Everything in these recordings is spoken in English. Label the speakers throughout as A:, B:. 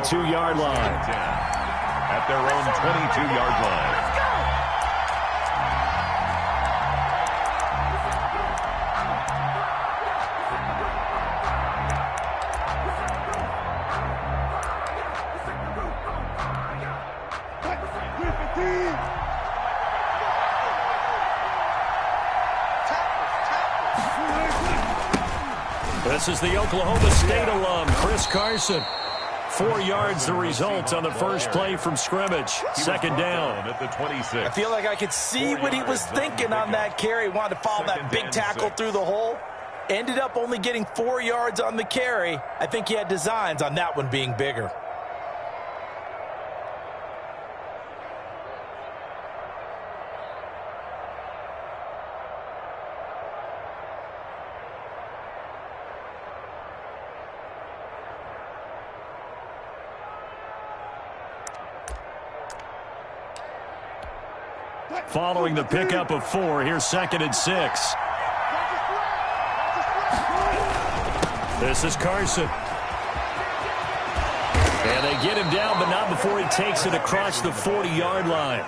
A: 22-yard line.
B: At their own 22-yard line.
A: This is the Oklahoma State alum, Chris Carson. 4 yards the result on the first play from scrimmage. Second down
B: at the 26.
C: I feel like I could see what he was thinking on that carry. Wanted to follow that big tackle through the hole. Ended up only getting 4 yards on the carry. I think he had designs on that one being bigger.
A: Following the pickup of 4, here's 2nd and 6. This is Carson. And they get him down, but not before he takes it across the 40-yard line.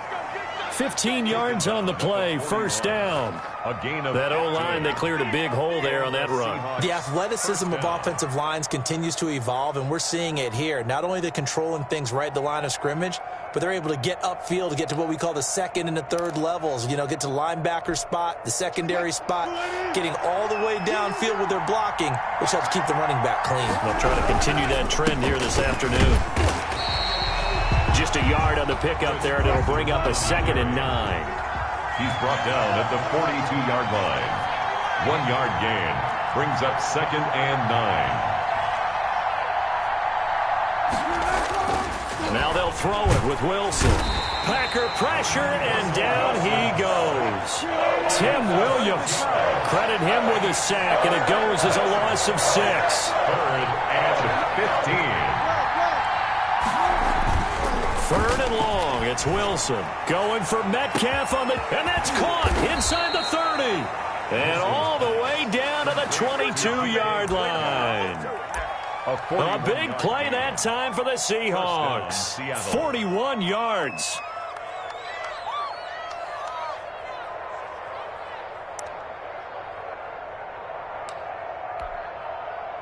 A: 15 yards on the play, first down. That O-line, they cleared a big hole there on that run.
C: The athleticism of offensive lines continues to evolve, and we're seeing it here. Not only are they controlling things right at the line of scrimmage, but they're able to get upfield to get to what we call the second and the third levels. You know, get to the linebacker spot, the secondary spot, getting all the way downfield with their blocking, which helps keep the running back clean.
A: They'll try to continue that trend here this afternoon. Just a yard on the pickup there, and it'll bring up a 2nd and 9.
B: He's brought down at the 42-yard line. 1 yard gain brings up 2nd and 9.
A: Now they'll throw it with Wilson. Packer pressure, and down he goes. Tim Williams. Credit him with a sack, and it goes as a loss of 6.
B: 3rd and 15.
A: 3rd and long, it's Wilson. Going for Metcalf on the... And that's caught inside the 30. And all the way down to the 22-yard line. A big play that time for the Seahawks. 41 yards.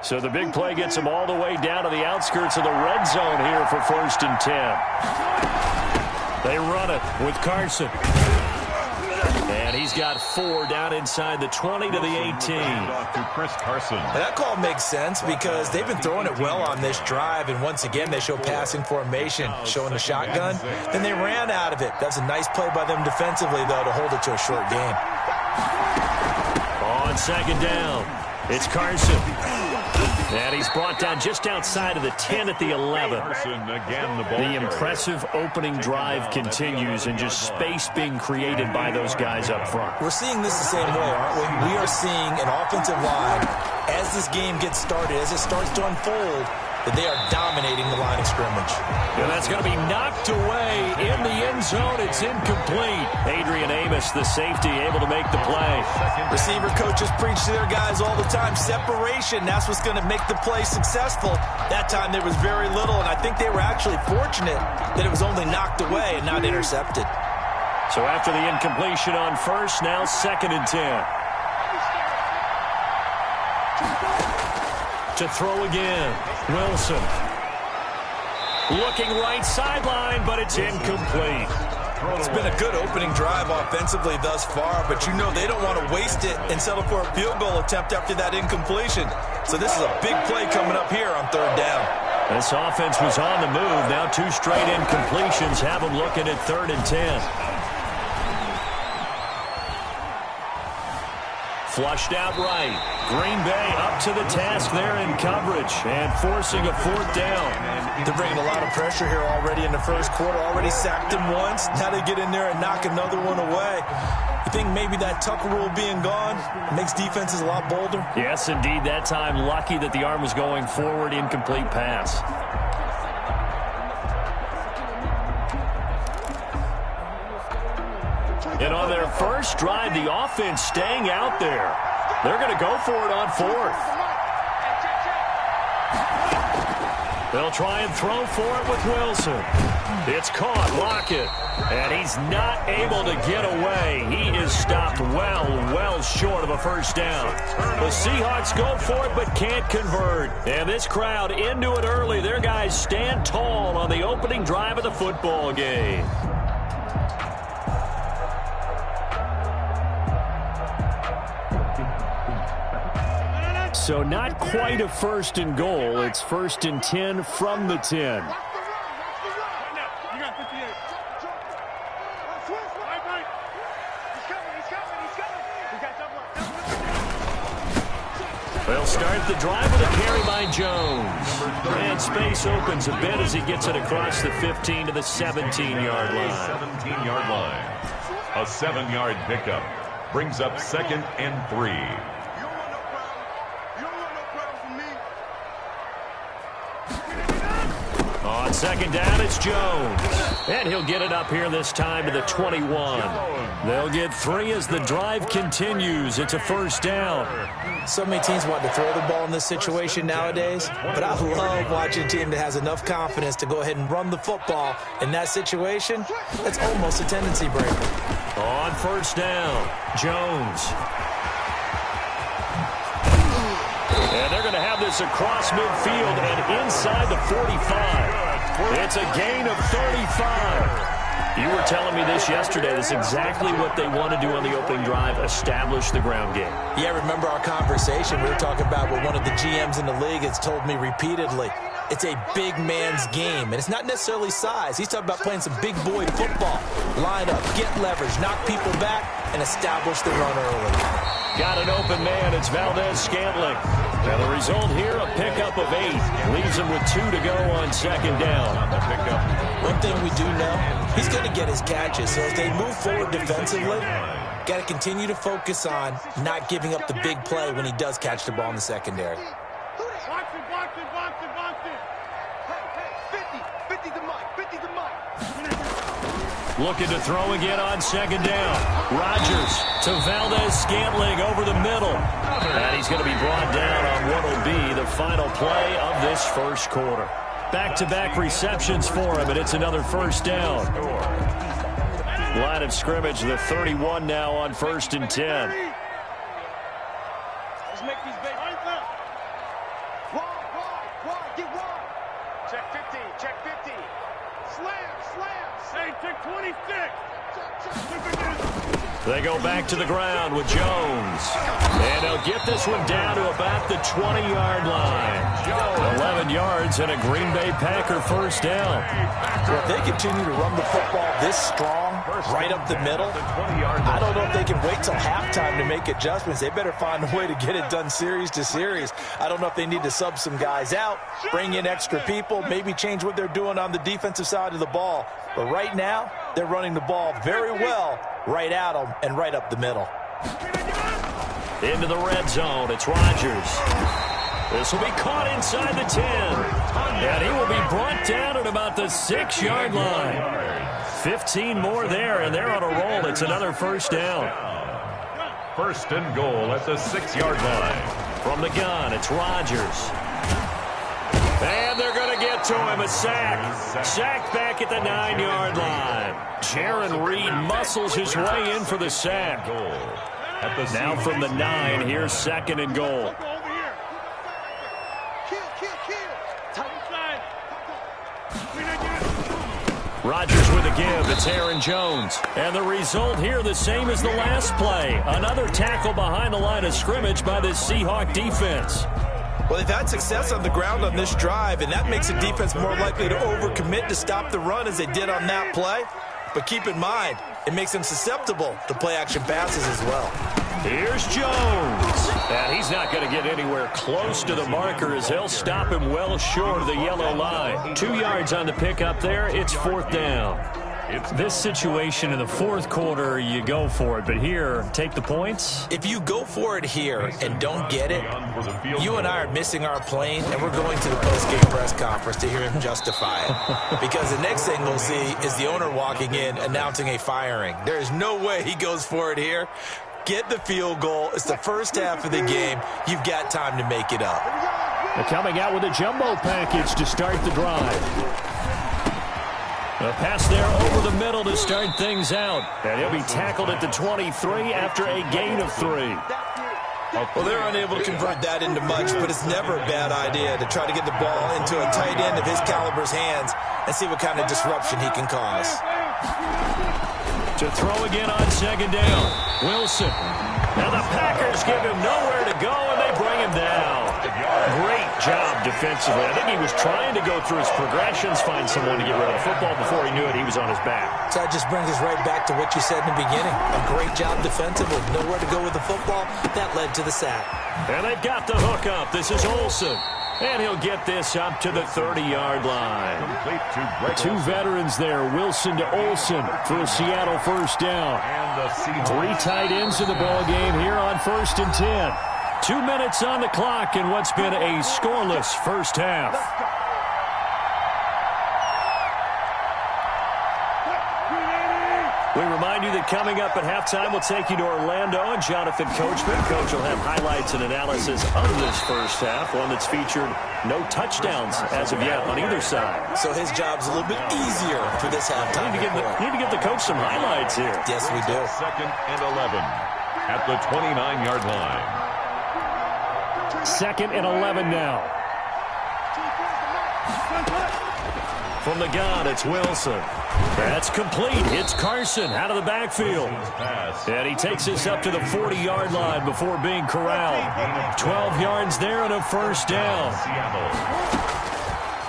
A: So the big play gets him all the way down to the outskirts of the red zone here for 1st and 10. They run it with Carson. And he's got 4 down inside the 20 to the 18.
B: To Chris Carson.
C: That call makes sense because they've been throwing it well on this drive, and once again they show passing formation, showing the shotgun. Then they ran out of it. That's a nice play by them defensively, though, to hold it to a short game.
A: On 2nd down, it's Carson. And he's brought down just outside of the 10 at the 11. The impressive opening drive continues, and just space being created by those guys up front.
C: We're seeing this the same way, aren't we? We are seeing an offensive line, as this game gets started, as it starts to unfold, that they are dominating the line of scrimmage.
A: And that's going to be knocked away in the end zone. It's incomplete. Adrian Amos, the safety, able to make the play.
C: Receiver coaches preach to their guys all the time. Separation, that's what's going to make the play successful. That time there was very little, and I think they were actually fortunate that it was only knocked away and not intercepted.
A: So after the incompletion on 1st, now 2nd and 10. To throw again, Wilson. Looking right sideline, but it's incomplete.
C: It's been a good opening drive offensively thus far, but you know they don't want to waste it and settle for a field goal attempt after that incompletion. So this is a big play coming up here on 3rd down.
A: This offense was on the move. Now 2 straight incompletions have them looking at 3rd and 10. Flushed out right. Green Bay up to the task there in coverage and forcing a 4th down.
C: They're bringing a lot of pressure here already in the first quarter. Already sacked him once. Now they get in there and knock another one away. You think maybe that Tucker rule being gone makes defenses a lot bolder?
A: Yes, indeed. That time lucky that the arm was going forward. Incomplete pass. And on their first drive, the offense staying out there. They're going to go for it on 4th. They'll try and throw for it with Wilson. It's caught, Lockett, and he's not able to get away. He is stopped well short of a first down. The Seahawks go for it but can't convert. And this crowd into it early. Their guys stand tall on the opening drive of the football game. So not quite a first and goal. It's first and 10 from the 10. They'll start the drive with a carry by Jones. And space opens a bit as he gets it across the 15 to the 17-yard line.
B: 17-yard line. A 7-yard pickup brings up second and 3.
A: On second down, it's Jones. And he'll get it up here this time to the 21. They'll get 3 as the drive continues. It's a first down.
C: So many teams want to throw the ball in this situation nowadays, but I love watching a team that has enough confidence to go ahead and run the football in that situation. That's almost a tendency breaker.
A: On first down, Jones. And they're going to have this across midfield and inside the 45. It's a gain of 35. You were telling me this yesterday. That's exactly what they want to do on the opening drive, establish the ground game.
C: Yeah, remember our conversation? We were talking about what one of the GMs in the league has told me repeatedly. It's a big man's game, and it's not necessarily size. He's talking about playing some big boy football. Line up, get leverage, knock people back, and establish the run early.
A: Got an open man. It's Valdez-Scantling. And the result here, a pickup of 8. Leaves him with 2 to go on second down.
C: One thing we do know, he's going to get his catches. So as they move forward defensively, got to continue to focus on not giving up the big play when he does catch the ball in the secondary.
A: Looking to throw again on second down. Rodgers to Valdez-Scantling over the middle. And he's going to be brought down on what will be the final play of this first quarter. Back-to-back receptions for him, and it's another first down. Line of scrimmage, the 31 now on first and 10.
D: Let's make these big. Wide, get wide. Check 50, check 50. Slam. Hey, check 26.
A: They go back to the ground with Jones. And they'll get this one down to about the 20-yard line. 11 yards and a Green Bay Packer first down.
C: Well, if they continue to run the football this strong, right up the middle, I don't know if they can wait till halftime to make adjustments. They better find a way to get it done series to series. I don't know if they need to sub some guys out, bring in extra people, maybe change what they're doing on the defensive side of the ball. But right now, they're running the ball very well right at them and right up the middle.
A: Into the red zone, it's Rodgers. This will be caught inside the 10. And he will be brought down at about the 6-yard line. 15 more there, and they're on a roll. It's another first down.
B: First and goal at the 6-yard line.
A: From the gun, it's Rodgers. And they're going to get to him. A sack. Sacked back at the 9-yard line. Jaron Reed muscles his way in for the sack. Now from the 9, here's second and goal. Rodgers with a give. It's Aaron Jones. And the result here the same as the last play. Another tackle behind the line of scrimmage by this Seahawk defense.
C: Well, they've had success on the ground on this drive, and that makes the defense more likely to overcommit to stop the run as they did on that play. But keep in mind, it makes them susceptible to play-action passes as well.
A: Here's Jones. And he's not going to get anywhere close to the marker as they'll stop him well short of the yellow line. 2 yards on the pickup there. It's fourth down. This situation in the fourth quarter, you go for it. But here, take the points.
C: If you go for it here and don't get it, you and I are missing our plane, and we're going to the post-game press conference to hear him justify it. Because the next thing we'll see is the owner walking in announcing a firing. There is no way he goes for it here. Get the field goal. It's the first half of the game. You've got time to make it up.
A: They're coming out with a jumbo package to start the drive. A pass there over the middle to start things out. And he'll be tackled at the 23 after a gain of 3.
C: Well, they're unable to convert that into much, but it's never a bad idea to try to get the ball into a tight end of his caliber's hands and see what kind of disruption he can cause.
A: To throw again on second down. Wilson. Now the Packers give him nowhere to go, and they bring him down. Great job defensively. I think he was trying to go through his progressions, find someone to get rid of the football. Before he knew it, he was on his back.
C: So that just brings us right back to what you said in the beginning. A great job defensively. Nowhere to go with the football. That led to the sack.
A: And they've got the hook up. This is Olsen. And he'll get this up to the 30-yard line. Two veterans there, Wilson to Olsen for a Seattle first down. 3 tight ends in the ball game here on 1st and 10. 2 minutes on the clock in what's been a scoreless first half. We remind you that coming up at halftime, we'll take you to Orlando and Jonathan Coachman. Coach will have highlights and analysis of this first half, one that's featured no touchdowns as of yet on either side.
C: So his job's a little bit easier for this halftime.
A: Need to give the coach some highlights here.
C: Yes, we do.
B: 2nd and 11 at the 29-yard line.
A: 2nd and 11 now. From the gun, it's Wilson. That's complete. It's Carson out of the backfield. And he takes us up to the 40-yard line before being corralled. 12 yards there and a first down.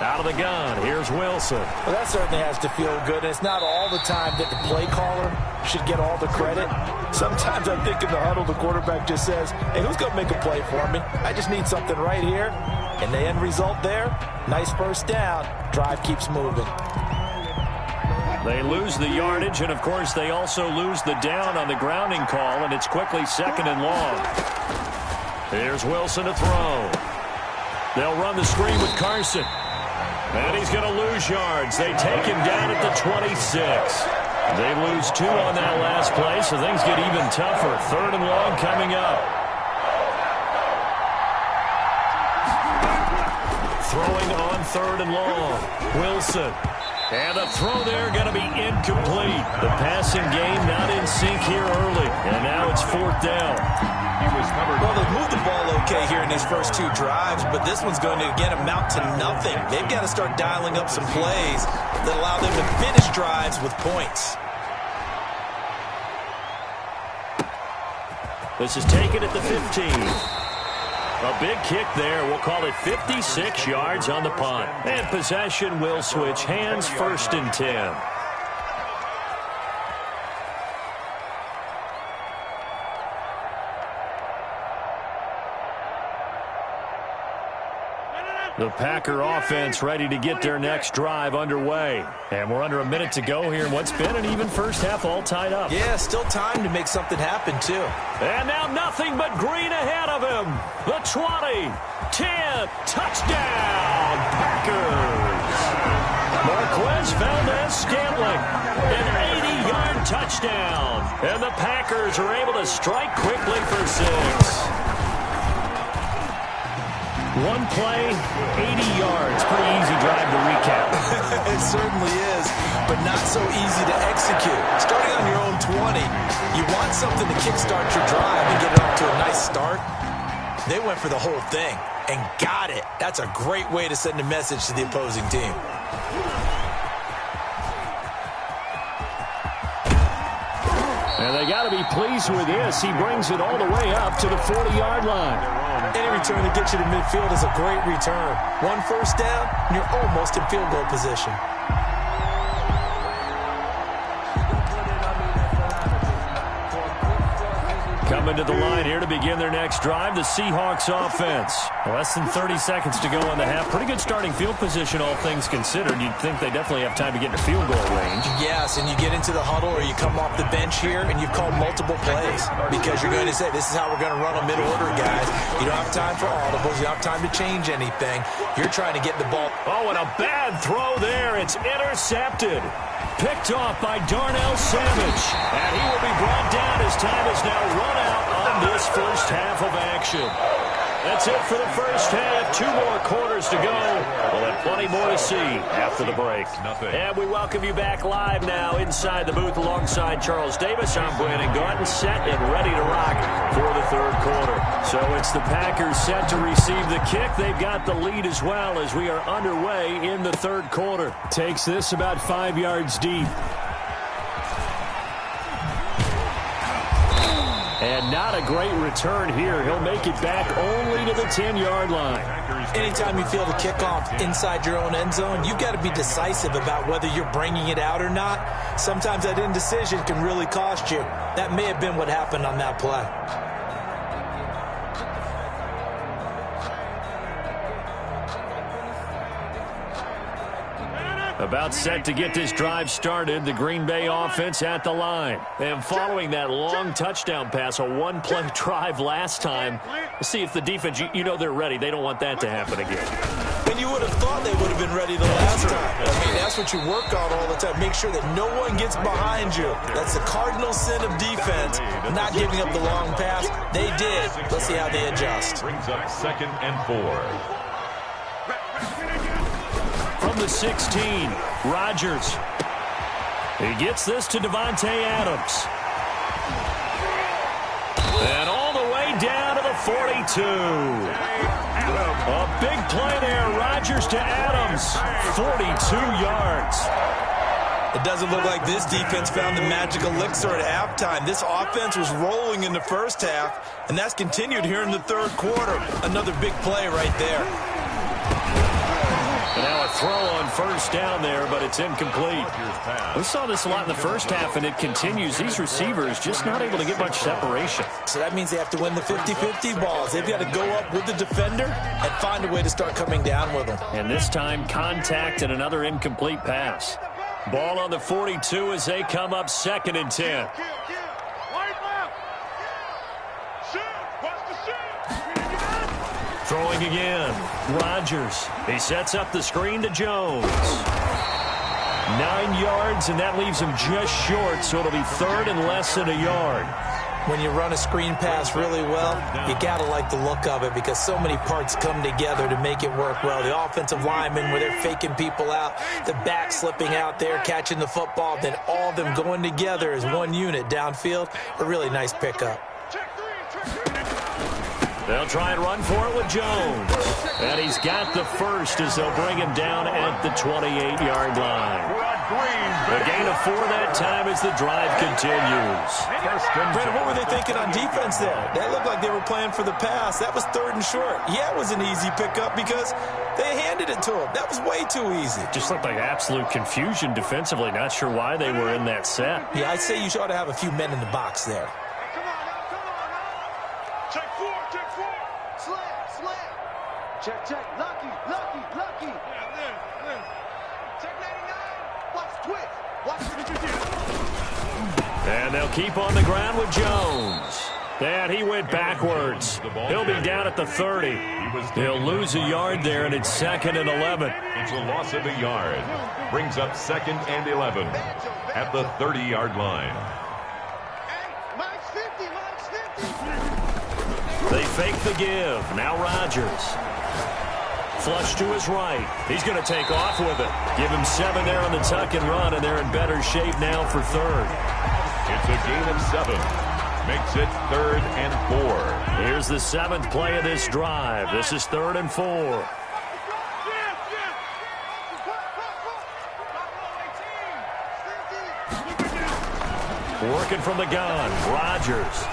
A: Out of the gun, here's Wilson.
C: Well, that certainly has to feel good. And it's not all the time that the play caller should get all the credit. Sometimes I think in the huddle, the quarterback just says, hey, who's going to make a play for me? I just need something right here. And the end result there, nice first down. Drive keeps moving.
A: They lose the yardage, and, of course, they also lose the down on the grounding call, and it's quickly 2nd and long. Here's Wilson to throw. They'll run the screen with Carson. And he's going to lose yards. They take him down at the 26. They lose 2 on that last play, so things get even tougher. 3rd and long coming up. Throwing on 3rd and long. Wilson. And the throw there going to be incomplete. The passing game not in sync here early. And now it's 4th down.
C: Well, they've moved the ball okay here in these first 2 drives, but this one's going to, again, amount to nothing. They've got to start dialing up some plays that allow them to finish drives with points.
A: This is taken at the 15. A big kick there. We'll call it 56 yards on the punt. And possession will switch hands, 1st and 10. The Packer offense ready to get their next drive underway. And we're under a minute to go here in what's been an even first half, all tied up.
C: Yeah, still time to make something happen, too.
A: And now nothing but green ahead of him. The 20, 10, touchdown, Packers. Marquez Valdez-Scantling, an 80-yard touchdown. And the Packers are able to strike quickly for 6. One play, 80 yards. Pretty easy drive to recap.
C: It certainly is, but not so easy to execute. Starting on your own 20, you want something to kickstart your drive and get it off to a nice start. They went for the whole thing and got it. That's a great way to send a message to the opposing team.
A: And they got to be pleased with this. He brings it all the way up to the 40-yard line.
C: Any return that gets you to midfield is a great return. 1 first down, and you're almost in field goal position.
A: Coming to the line here to begin their next drive, the Seahawks offense. Less than 30 seconds to go in the half. Pretty good starting field position, all things considered. You'd think they definitely have time to get into field goal range.
C: Yes, and you get into the huddle or you come off the bench here and you've called multiple plays because you're going to say, this is how we're going to run a middle order, guys. You don't have time for audibles. You don't have time to change anything. You're trying to get the ball.
A: Oh, and a bad throw there. It's intercepted. Picked off by Darnell Savage. And he will be brought down as time is now run out on this first half of action. That's it for the first half. 2 more quarters to go. We'll have plenty more to see after the break. And we welcome you back live now inside the booth alongside Charles Davis. I'm Brandon Gaudin, set and ready to rock for the third quarter. So it's the Packers set to receive the kick. They've got the lead as well as we are underway in the third quarter. Takes this about 5 yards deep. And not a great return here. He'll make it back only to the 10-yard line.
C: Anytime you feel the kickoff inside your own end zone, you've got to be decisive about whether you're bringing it out or not. Sometimes that indecision can really cost you. That may have been what happened on that play.
A: About set to get this drive started, the Green Bay offense at the line. And following that long touchdown pass, a one-play drive last time, we'll see if the defense, you know they're ready. They don't want that to happen again.
C: And you would have thought they would have been ready the last time. I mean, that's what you work on all the time. Make sure that no one gets behind you. That's the cardinal sin of defense, not giving up the long pass. They did. Let's see how they adjust.
B: Brings up 2nd and 4.
A: From the 16, Rodgers. He gets this to Devontae Adams. And all the way down to the 42. A big play there. Rodgers to Adams. 42 yards.
C: It doesn't look like this defense found the magic elixir at halftime. This offense was rolling in the first half, and that's continued here in the third quarter. Another big play right there.
A: And now a throw on first down there, but it's incomplete. We saw this a lot in the first half, and it continues. These receivers just not able to get much separation.
C: So that means they have to win the 50-50 balls. They've got to go up with the defender and find a way to start coming down with them.
A: And this time, contact and another incomplete pass. Ball on the 42 as they come up 2nd and 10. Throwing again. Rodgers. He sets up the screen to Jones. 9 yards, and that leaves him just short, so it'll be 3rd and less than a yard.
C: When you run a screen pass really well, you got to like the look of it because so many parts come together to make it work well. The offensive linemen, where they're faking people out, the back slipping out there, catching the football, then all of them going together as one unit downfield. A really nice pickup.
A: They'll try and run for it with Jones. And he's got the first as they'll bring him down at the 28-yard line. A gain of 4 that time as the drive continues.
C: Brandon, what were they thinking on defense there? That looked like they were playing for the pass. That was 3rd and short. Yeah, it was an easy pickup because they handed it to him. That was way too easy.
A: Just looked like absolute confusion defensively. Not sure why they were in that set.
C: Yeah, I'd say you ought to have a few men in the box there.
D: Check. Lucky. Check 99. Watch twist. Watch
A: And they'll keep on the ground with Jones. And he went backwards. He'll be down at the 30. He'll lose a yard there, and it's 2nd and 11.
B: It's a loss of a yard. Brings up 2nd and 11 at the 30-yard line.
D: Mike's 50.
A: They fake the give. Now Rodgers. Flush to his right. He's going to take off with it. Give him 7 there on the tuck and run, and they're in better shape now for 3rd.
B: It's a gain of 7. Makes it 3rd and 4.
A: Here's the 7th play of this drive. This is 3rd and 4. Working from the gun. Rodgers.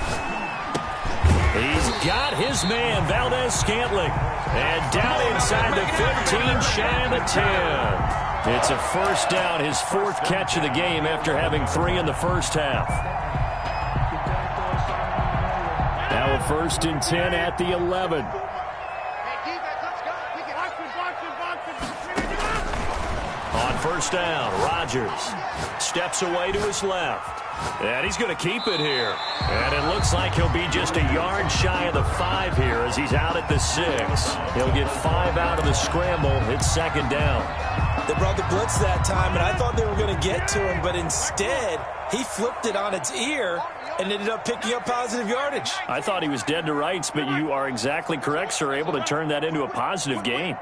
A: He's got his man, Valdez-Scantling. And down inside the 15, shy of the 10. It's a first down, his 4th catch of the game after having 3 in the first half. Now a 1st and 10 at the 11. On first down. Rodgers steps away to his left. And he's going to keep it here. And it looks like he'll be just a yard shy of the 5 here as he's out at the 6. He'll get 5 out of the scramble. It's second down.
C: They brought the blitz that time, and I thought they were going to get to him, but instead he flipped it on its ear and ended up picking up positive yardage.
A: I thought he was dead to rights, but you are exactly correct, sir. Able to turn that into a positive gain.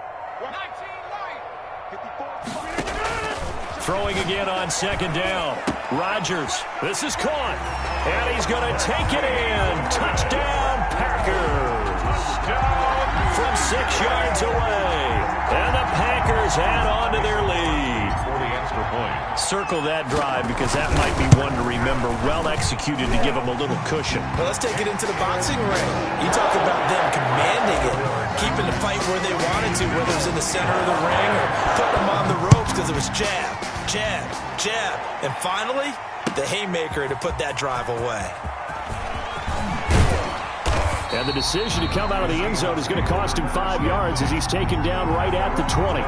A: Throwing again on second down. Rodgers, this is caught, and he's going to take it in. Touchdown, Packers. From 6 yards away, and the Packers add on to their lead.
B: 40 extra points.
A: Circle that drive because that might be one to remember. Well executed to give them a little cushion.
C: Well, let's take it into the boxing ring. You talk about them commanding it, keeping the fight where they wanted to, whether it was in the center of the ring or putting them on the ropes because it was jab, jab, jab. And finally, the haymaker to put that drive away.
A: And the decision to come out of the end zone is going to cost him 5 yards as he's taken down right at the 20.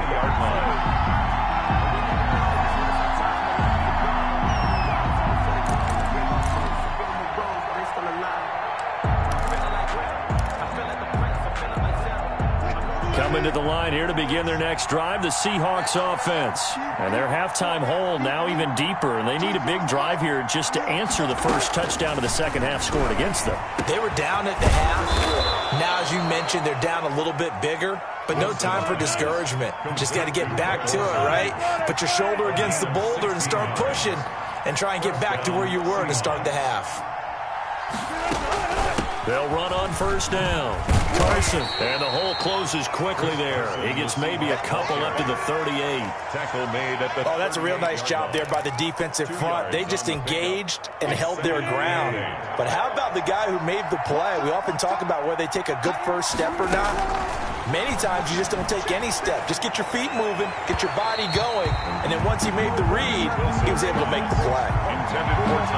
A: Coming to the line here to begin their next drive, the Seahawks offense. And their halftime hole now even deeper, and they need a big drive here just to answer the first touchdown of the second half scored against them.
C: They were down at the half. Now, as you mentioned, they're down a little bit bigger, but no time for discouragement. Just got to get back to it, right? Put your shoulder against the boulder and start pushing and try and get back to where you were to start the half.
A: They'll run on first down. Carson, and the hole closes quickly there. He gets maybe a couple up to the 38.
B: Tackle made at the
C: that's a real nice job there by the defensive front. They just engaged and held their ground. But how about the guy who made the play? We often talk about whether they take a good first step or not. Many times you just don't take any step. Just get your feet moving, get your body going, and then once he made the read, he was able to make the play.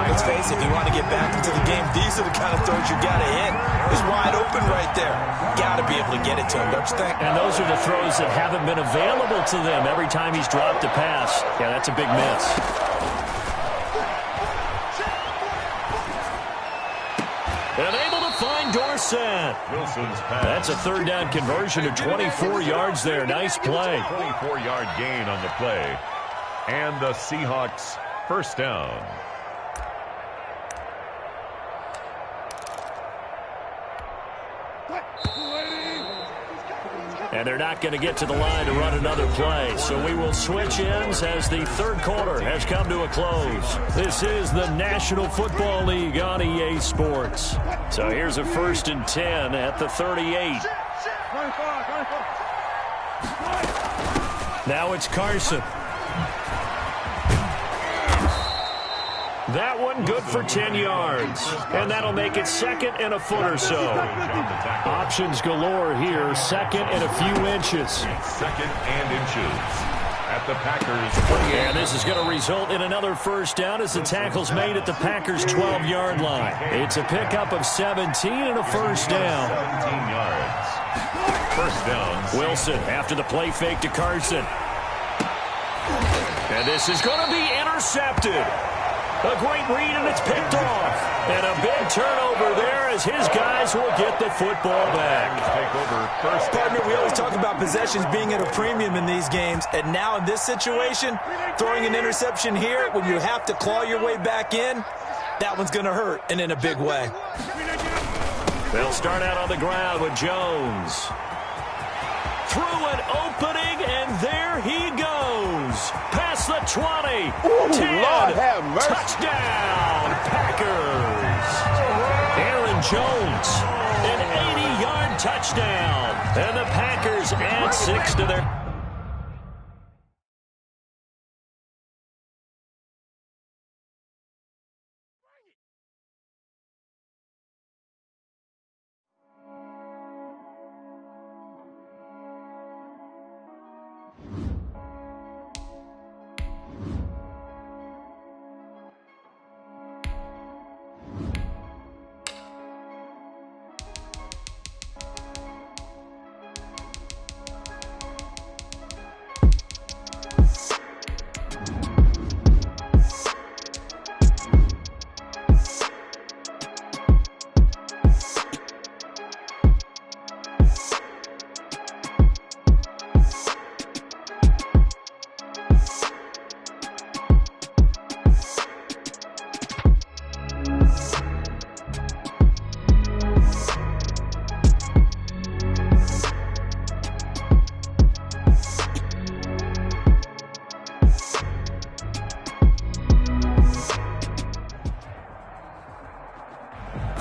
C: Let's face it, if you want to get back into the game, these are the kind of throws you got to hit. It's wide open right there. Got to be able to get it to him, don't you think?
A: And those are the throws that haven't been available to them every time he's dropped a pass. Yeah, that's a big miss. And able to find Dorsett.
B: Wilson's pass.
A: That's a third down conversion of 24 yards there. Nice play.
B: 24-yard gain on the play. And the Seahawks first down.
A: And they're not going to get to the line to run another play. So we will switch ends as the third quarter has come to a close. This is the National Football League on EA Sports. So here's a 1st and 10 at the 38. Now it's Carson. That one good for 10 yards. And that'll make it second and a foot or so. Options galore here. Second and a few inches.
B: Second and inches at the Packers.
A: And this is going to result in another first down as the tackle's made at the Packers' 12-yard line. It's a pickup of 17 and a first down.
B: 17 yards. First down.
A: Wilson after the play fake to Carson. And this is going to be intercepted. A great read, and it's picked off. And a big turnover there as his guys will get the football back.
B: Take over first.
C: Partner, we always talk about possessions being at a premium in these games. And now in this situation, throwing an interception here when you have to claw your way back in, that one's going to hurt, and in a big way.
A: They'll start out on the ground with Jones. Through an opening, and there he goes. Past the 20. 10.
D: Lord have mercy.
A: Touchdown, Packers. Aaron Jones, an 80-yard touchdown. And the Packers add 6 to their...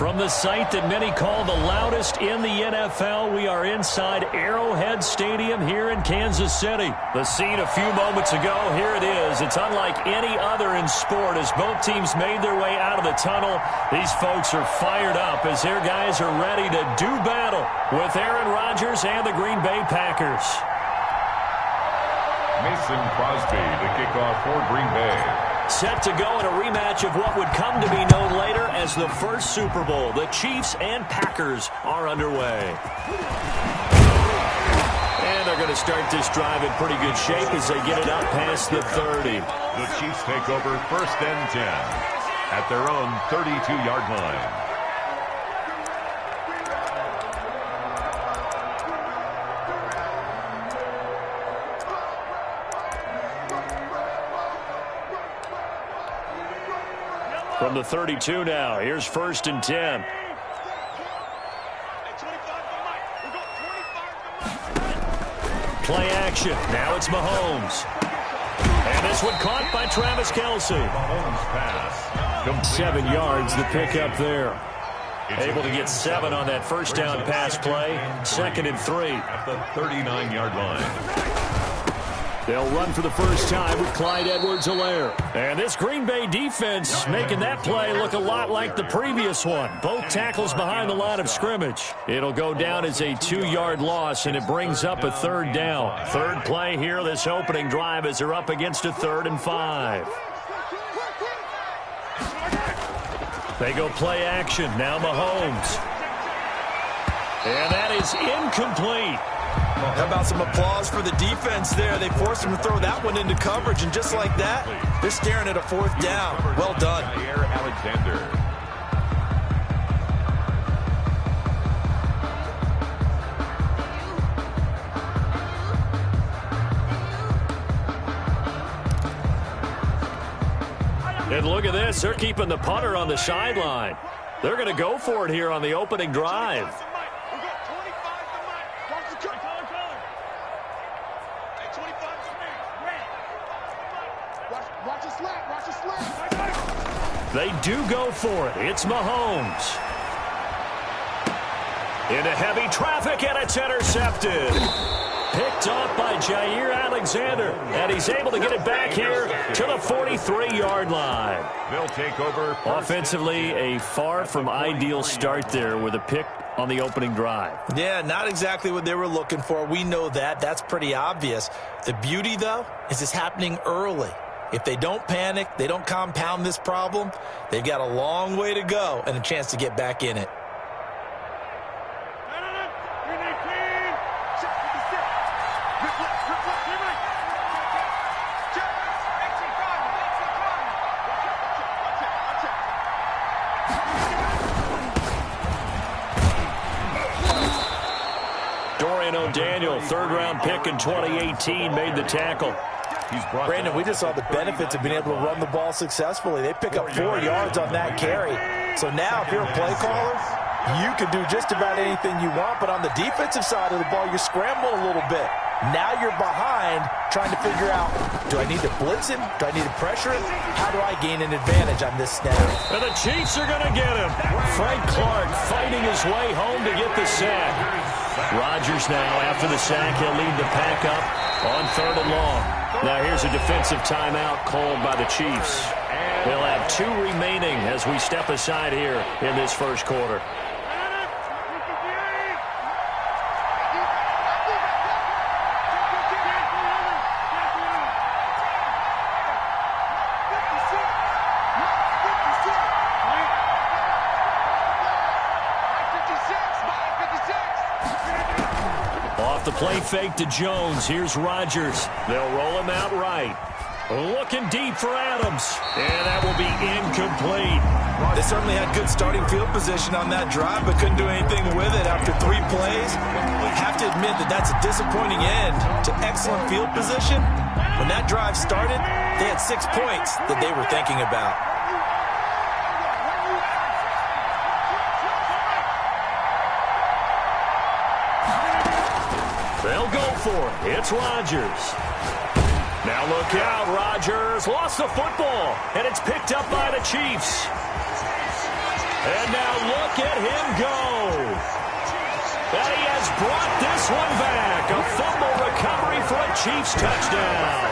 A: From the site that many call the loudest in the NFL, we are inside Arrowhead Stadium here in Kansas City. The scene a few moments ago, here it is. It's unlike any other in sport as both teams made their way out of the tunnel. These folks are fired up as their guys are ready to do battle with Aaron Rodgers and the Green Bay Packers.
B: Mason Crosby to kick off for Green Bay.
A: Set to go in a rematch of what would come to be known later as the first Super Bowl. The Chiefs and Packers are underway. And they're going to start this drive in pretty good shape as they get it up past the 30.
B: The Chiefs take over 1st and 10 at their own 32-yard line.
A: From the 32 now, here's 1st and 10. Play action. Now it's Mahomes. And this one caught by Travis Kelce.
B: Mahomes pass.
A: 7 yards, the pickup there. Able to get 7 on that first down pass play. 2nd and 3.
B: At the 39-yard line.
A: They'll run for the first time with Clyde Edwards-Helaire. And this Green Bay defense making that play look a lot like the previous one. Both tackles behind the line of scrimmage. It'll go down as a 2-yard loss, and it brings up a 3rd down. 3rd play here, this opening drive, as they're up against a 3rd and 5. They go play action. Now Mahomes. And that is incomplete.
C: How about some applause for the defense there? They forced him to throw that one into coverage, and just like that, they're staring at a 4th down. Well done.
B: Alexander.
A: And look at this. They're keeping the punter on the sideline. They're going to go for it here on the opening drive. They do go for it. It's Mahomes. Into heavy traffic, and it's intercepted. Picked off by Jair Alexander, and he's able to get it back here to the 43-yard line.
B: They'll take over.
A: Offensively, a far from ideal start there with a pick on the opening drive.
C: Yeah, not exactly what they were looking for. We know that. That's pretty obvious. The beauty, though, is it's happening early. If they don't panic, they don't compound this problem, they've got a long way to go and a chance to get back in it.
A: Dorian O'Daniel, 3rd-round pick in 2018, made the tackle.
C: Brandon, we just saw the benefits of being able to run the ball successfully. They pick up 4 yards on that carry. So now, if you're a play caller, you can do just about anything you want. But on the defensive side of the ball, you're scrambling a little bit. Now you're behind, trying to figure out, do I need to blitz him? Do I need to pressure him? How do I gain an advantage on this snap?
A: And the Chiefs are going to get him. Frank Clark fighting his way home to get the sack. Rodgers now, after the sack, he'll lead the pack up on 3rd and long. Now here's a defensive timeout called by the Chiefs. They'll have 2 remaining as we step aside here in this first quarter. Off the play fake to Jones. Here's Rodgers. They'll roll him out right. Looking deep for Adams. And that will be incomplete.
C: They certainly had good starting field position on that drive, but couldn't do anything with it after 3 plays. I have to admit that that's a disappointing end to excellent field position. When that drive started, they had 6 points that they were thinking about.
A: They'll go for it. It's Rodgers. Now look out. Rodgers lost the football, and it's picked up by the Chiefs. And now look at him go. And he has brought this one back. A fumble recovery for a Chiefs touchdown.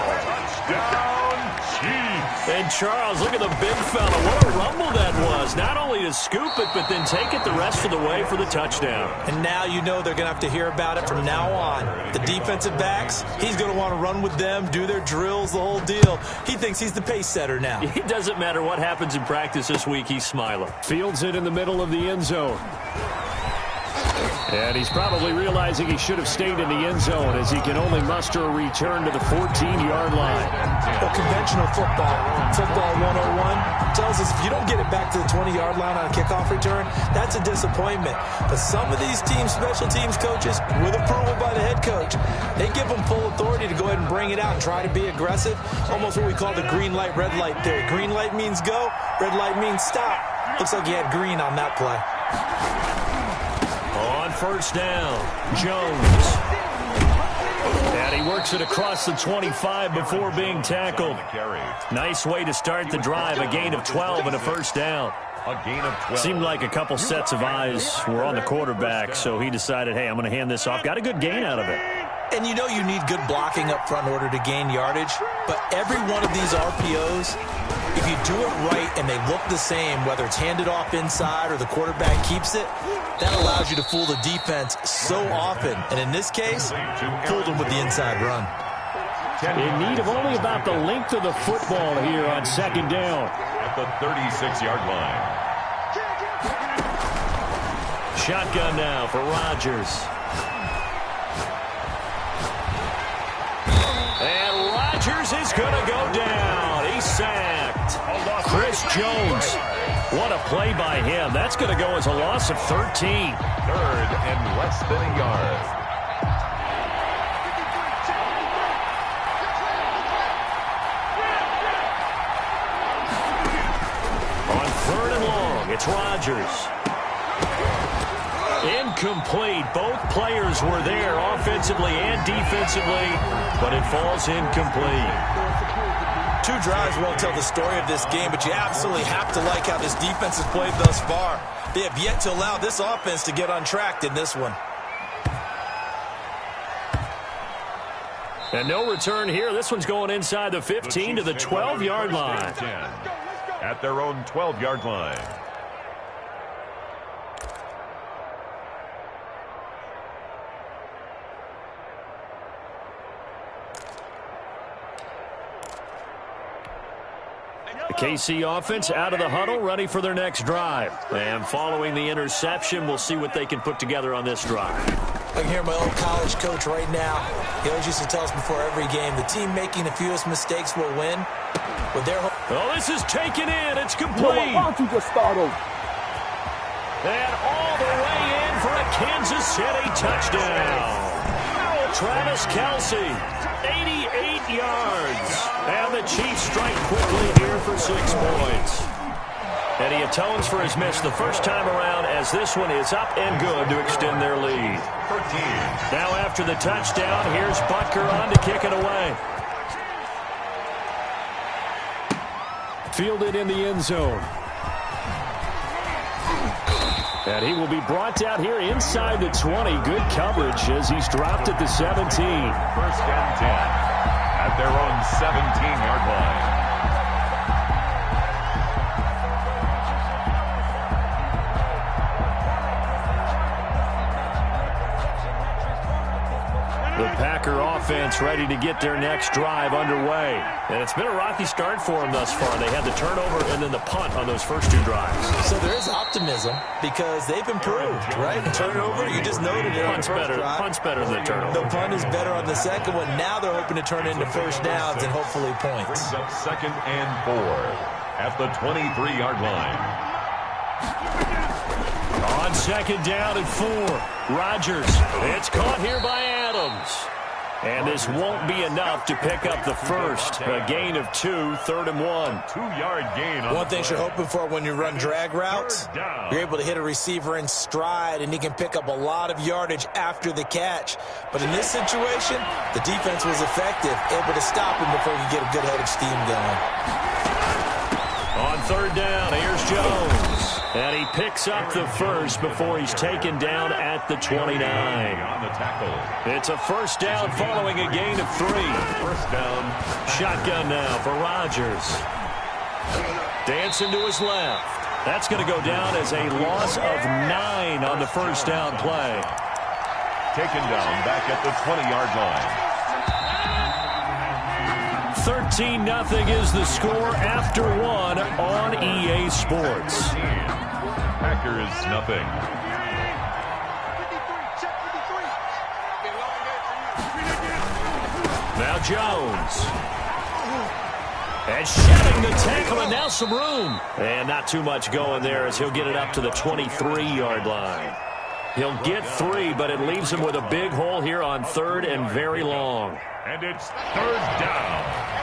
B: Touchdown, Chiefs.
A: And Charles, look at the big fella. What a rumble that was. Not only to scoop it, but then take it the rest of the way for the touchdown.
C: And now you know they're going to have to hear about it from now on. The defensive backs, he's going to want to run with them, do their drills, the whole deal. He thinks he's the pace setter now.
A: It doesn't matter what happens in practice this week, he's smiling.
E: Fields it in the middle of the end zone. And he's probably realizing he should have stayed in the end zone as he can only muster a return to the 14-yard line.
C: Well, conventional football 101, tells us if you don't get it back to the 20-yard line on a kickoff return, that's a disappointment. But some of these teams, special teams coaches, with approval by the head coach, they give them full authority to go ahead and bring it out and try to be aggressive, almost what we call the green light, red light theory. Green light means go, red light means stop. Looks like he had green on that play.
A: On first down, Jones. And he works it across the 25 before being tackled. Nice way to start the drive, a gain of 12 and a first down.
B: A gain of 12.
A: Seemed like a couple sets of eyes were on the quarterback, so he decided, hey, I'm going to hand this off. Got a good gain out of it.
C: And you know you need good blocking up front in order to gain yardage, but every one of these RPOs, if you do it right and they look the same, whether it's handed off inside or the quarterback keeps it, that allows you to fool the defense so often. And in this case, fooled them with the inside run.
E: In need of only about the length of the football here on second down.
B: At the 36-yard line.
A: Shotgun now for Rodgers. And Rodgers is going to go down. He's sacked. Chris Jones. What a play by him. That's going to go as a loss of 13.
B: Third and less than a yard.
A: On third and long, it's Rodgers. Incomplete. Both players were there offensively and defensively, but it falls incomplete.
C: Two drives won't tell the story of this game, but you absolutely have to like how this defense has played thus far. They have yet to allow this offense to get untracked in this one.
A: And no return here. This one's going inside the 15 to the 12-yard line.
B: At their own 12-yard line.
A: The KC offense out of the huddle, ready for their next drive. And following the interception, we'll see what they can put together on this drive.
C: I can hear my old college coach right now. He always used to tell us before every game, the team making the fewest mistakes will win. With their
A: oh, this is taken in. It's complete.
F: Why don't you just start over?
A: And all the way in for a Kansas City touchdown. Travis Kelce, 88 yards. And the Chiefs strike quickly here for 6 points. And he atones for his miss the first time around as this one is up and good to extend their lead.
B: 13.
A: Now after the touchdown, here's Butker on to kick it away.
E: Fielded in the end zone. And he will be brought down here inside the 20. Good coverage as he's dropped at the 17.
B: First and 10. At their own 17-yard line.
A: The Packer offense ready to get their next drive underway. And it's been a rocky start for them thus far. They had the turnover and then the punt on those first 2 drives.
C: So there is optimism because they've improved, right? Turnover, you just noted it on the first drive.
A: Punt's better than the turnover.
C: The punt is better on the second one. Now they're hoping to turn it into first downs and hopefully points.
B: Brings up second and 4 at the 23-yard line.
A: On second down and 4, Rodgers. It's caught here by Adams. And this won't be enough to pick up the first. A gain of 2, third and 1.
B: 2-yard gain.
C: One thing you're hoping for when you run drag routes, you're able to hit a receiver in stride, and he can pick up a lot of yardage after the catch. But in this situation, the defense was effective, able to stop him before he could get a good head of steam going.
A: On third down, here's Jones. And he picks up the first before he's taken down at the 29.
B: On the tackle.
A: It's a first down following a gain of 3.
B: First down.
A: Shotgun now for Rodgers. Dancing to his left. That's going to go down as a loss of 9 on the first down play.
B: Taken down back at the 20-yard line.
A: 13-0 is the score after 1 on EA Sports.
B: Packers nothing.
A: Now Jones. And shedding the tackle, and now some room. And not too much going there as he'll get it up to the 23-yard line. He'll get 3, but it leaves him with a big hole here on 3rd and very long.
B: And it's 3rd down.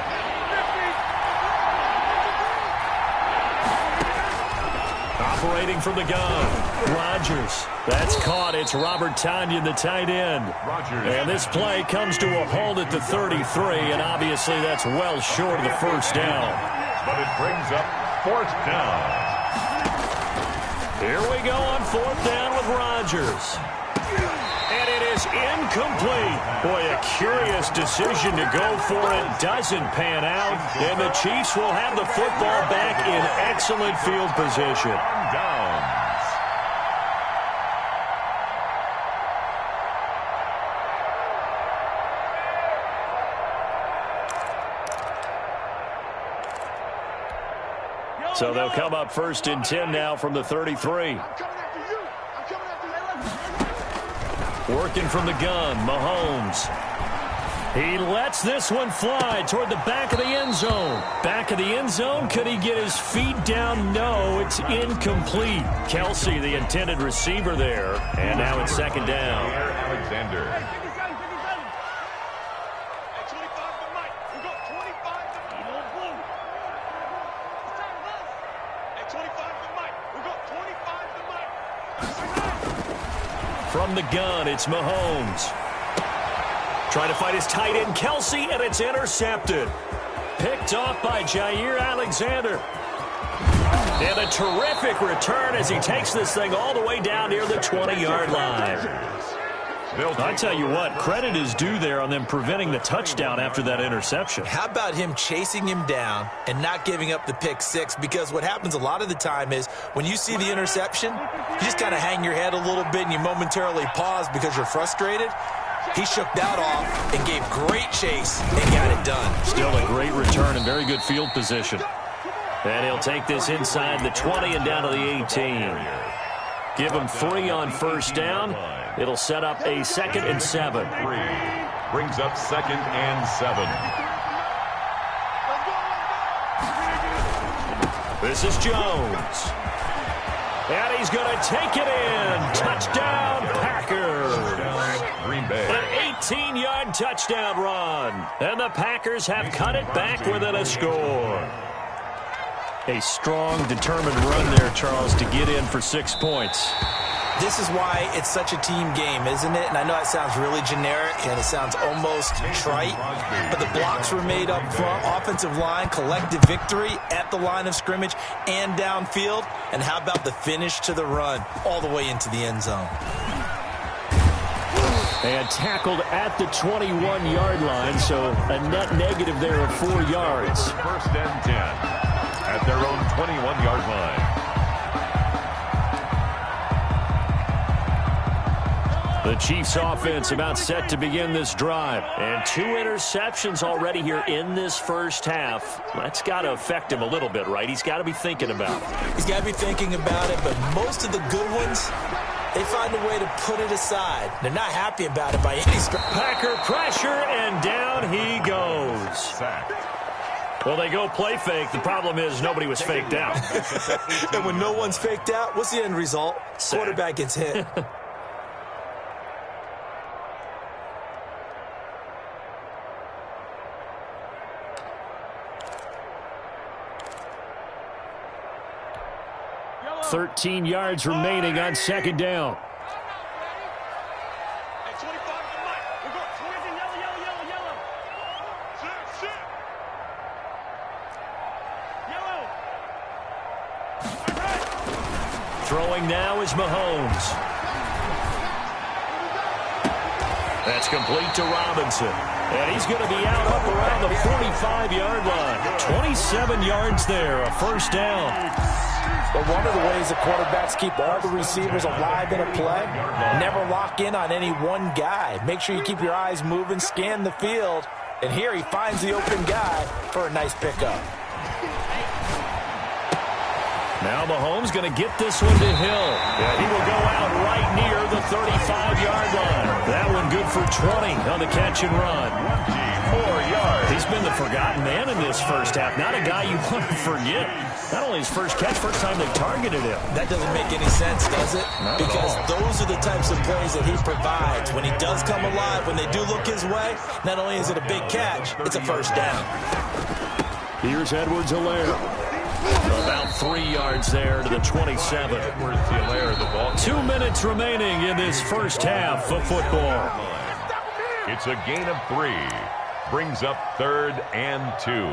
A: Operating from the gun, Rodgers. That's caught. It's Robert Tonyan, the tight end.
B: Rodgers.
A: And this play comes to a halt at the 33, and obviously that's well short of the first down.
B: But it brings up 4th down.
A: Here we go on 4th down with Rodgers. And it is incomplete. Boy, a curious decision to go for it. Doesn't pan out. And the Chiefs will have the football back in excellent field position.
B: Downs.
A: So they'll come up 1st and 10 now from the 33. Working from the gun, Mahomes. He lets this one fly toward the back of the end zone. Back of the end zone, could he get his feet down? No, it's incomplete. Kelsey, the intended receiver there. And now it's 2nd down.
B: Alexander.
A: From the gun, it's Mahomes. Trying to find his tight end, Kelsey, and it's intercepted. Picked off by Jair Alexander. And a terrific return as he takes this thing all the way down near the 20-yard line. I tell you what, credit is due there on them preventing the touchdown after that interception.
C: How about him chasing him down and not giving up the pick 6? Because what happens a lot of the time is when you see the interception, you just kind of hang your head a little bit and you momentarily pause because you're frustrated. He shook that off and gave great chase and got it done.
A: Still a great return and very good field position. And he'll take this inside the 20 and down to the 18. Give him 3 on first down. It'll set up a 2nd and 7.
B: 3 brings up 2nd and 7.
A: This is Jones. And he's going to take it in. Touchdown, Packers.
B: Green Bay.
A: An 18-yard touchdown run. And the Packers have cut it back within a score. A strong, determined run there, Charles, to get in for 6 points.
C: This is why it's such a team game, isn't it? And I know it sounds really generic and it sounds almost trite, but the blocks were made up front, offensive line, collective victory at the line of scrimmage and downfield. And how about the finish to the run all the way into the end zone?
A: And tackled at the 21-yard line, so a net negative there of 4 yards.
B: 1st and 10 at their own 21-yard line.
A: The Chiefs offense about set to begin this drive. And 2 interceptions already here in this first half. That's got to affect him a little bit, right? He's got to be thinking about it.
C: He's got to be thinking about it, but most of the good ones, they find a way to put it aside. They're not happy about it by any stretch.
A: Packer pressure, and down he goes.
B: Sacked.
A: Well, they go play fake. The problem is nobody was faked out.
C: And when no one's faked out, what's the end result?
A: Sack.
C: Quarterback gets hit.
A: – 13 yards remaining on 2nd down. Throwing now is Mahomes. That's complete to Robinson. And he's going to be out up around the 45-yard line. 27 yards there, a first down.
C: But one of the ways the quarterbacks keep all the receivers alive in a play, never lock in on any one guy. Make sure you keep your eyes moving, scan the field, and here he finds the open guy for a nice pickup.
A: Now Mahomes going to get this one to Hill. Yeah, he will go out right near the 35-yard line. That one good for 20 on the catch and run. 4 yards. He's been the forgotten man in this first half. Not a guy you want to forget. Not only his first catch, first time they targeted him.
C: That doesn't make any sense, does it? Because those are the types of plays that he provides. When he does come alive, when they do look his way, not only is it a big catch, it's a first down.
A: Here's Edwards-Helaire. About 3 yards there to the 27. 2 minutes remaining in this first half of football.
B: It's a gain of 3. Brings up 3rd and 2.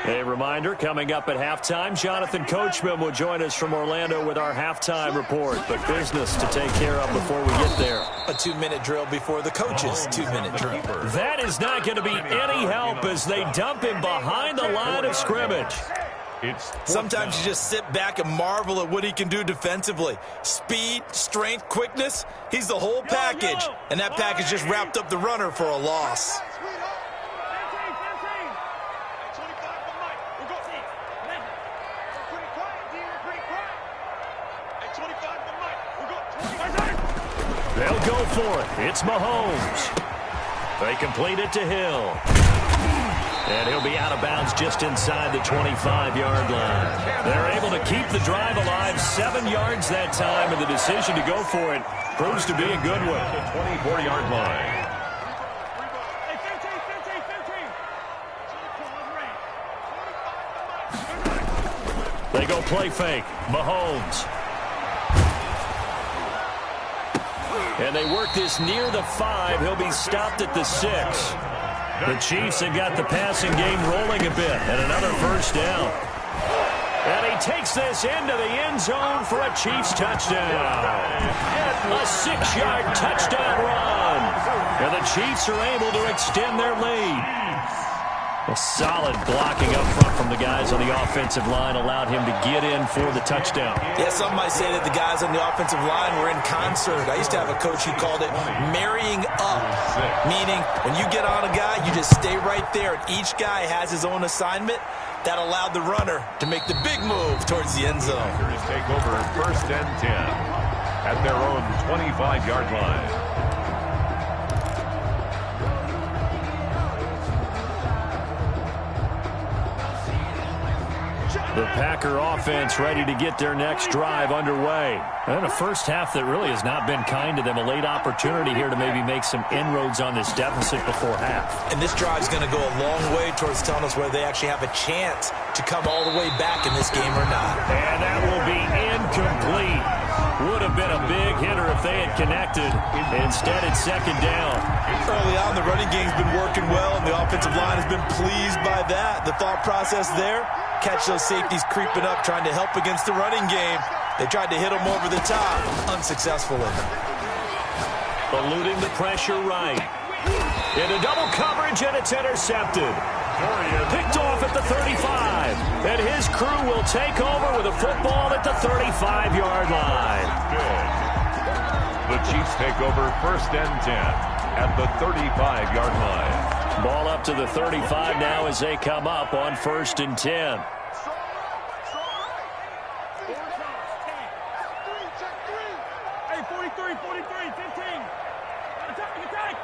A: A reminder, coming up at halftime, Jonathan Coachman will join us from Orlando with our halftime report. But business to take care of before we get there.
C: A 2-minute drill before the coach's 2-minute drill.
A: That is not going to be any help as they dump him behind the line of scrimmage.
C: Sometimes you just sit back and marvel at what he can do defensively. Speed, strength, quickness, he's the whole package. And that package just wrapped up the runner for a loss.
A: They'll go for it. It's Mahomes. They complete it to Hill. And he'll be out of bounds just inside the 25-yard line. They're able to keep the drive alive 7 yards that time, and the decision to go for it proves to be a good one.
B: 24-yard line.
A: They go play fake. Mahomes. And they work this near the 5. He'll be stopped at the 6. The Chiefs have got the passing game rolling a bit. And another first down. And he takes this into the end zone for a Chiefs touchdown. A 6-yard touchdown run. And the Chiefs are able to extend their lead. A solid blocking up front from the guys on the offensive line allowed him to get in for the touchdown.
C: Yeah, some might say that the guys on the offensive line were in concert. I used to have a coach who called it marrying up, meaning when you get on a guy, you just stay right there, and each guy has his own assignment. That allowed the runner to make the big move towards the end zone.
B: Take over 1st and 10 at their own 25-yard line.
A: The Packer offense ready to get their next drive underway. And a first half that really has not been kind to them. A late opportunity here to maybe make some inroads on this deficit before half.
C: And this drive's going to go a long way towards telling us whether they actually have a chance to come all the way back in this game or not.
A: And that will be incomplete. Would have been a big hitter if they had connected. Instead, it's 2nd down.
C: Early on, the running game's been working well, and the offensive line has been pleased by that. The thought process there, catch those safeties creeping up, trying to help against the running game. They tried to hit them over the top, unsuccessfully.
A: Eluding the pressure right. Into double coverage, and it's intercepted. Picked off at the 35. And his crew will take over with a football at the 35-yard line.
B: The Chiefs take over 1st and 10 at the 35-yard line.
A: Ball up to the 35 now as they come up on 1st and 10.
D: Hey, 43, 15. Attack.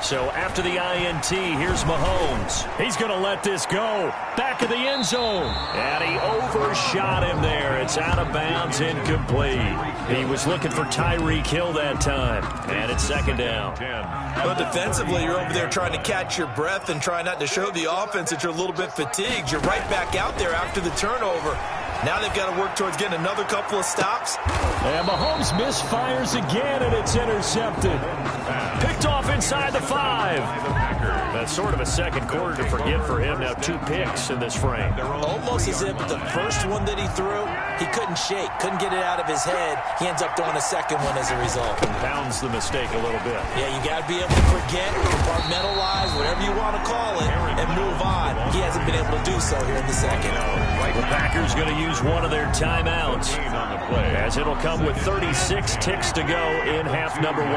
A: So after the INT, here's Mahomes. He's going to let this go. Back of the end zone. And he overshot him there. It's out of bounds, incomplete. He was looking for Tyreek Hill that time. And it's 2nd down.
C: But defensively, you're over there trying to catch your breath and try not to show the offense that you're a little bit fatigued. You're right back out there after the turnover. Now they've got to work towards getting another couple of stops.
E: And Mahomes misfires again, and it's intercepted.
A: Picked off inside the 5. That's sort of a second quarter to forget for him. Now 2 picks in this frame.
C: Almost as if the first one that he threw, he couldn't shake, couldn't get it out of his head. He ends up throwing a second one as a result.
A: Compounds the mistake a little bit.
C: Yeah, you got to be able to forget, compartmentalize, whatever you want to call it, and move on. He hasn't been able to do so here in the second.
A: The Packers going to use one of their timeouts, as it'll come with 36 ticks to go in half number 1.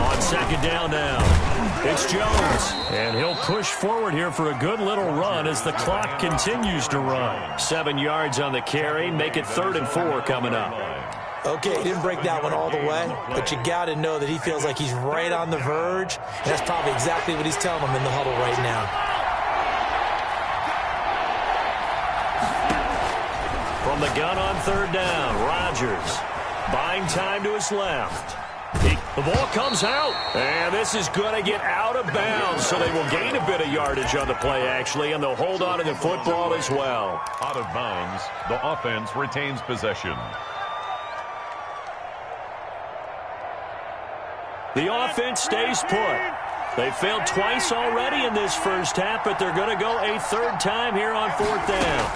A: On second down now, it's Jones, and he'll push forward here for a good little run as the clock continues to run. 7 yards on the carry, make it 3rd and 4 coming up.
C: Okay, he didn't break that one all the way, but you got to know that he feels like he's right on the verge, and that's probably exactly what he's telling them in the huddle right now.
A: From the gun on 3rd down, Rodgers buying time to his left. The ball comes out, and this is going to get out of bounds, so they will gain a bit of yardage on the play, actually, and they'll hold on to the football as well.
B: Out of bounds, the offense retains possession.
A: The offense stays put. They failed twice already in this first half, but they're going to go a 3rd time here on 4th down.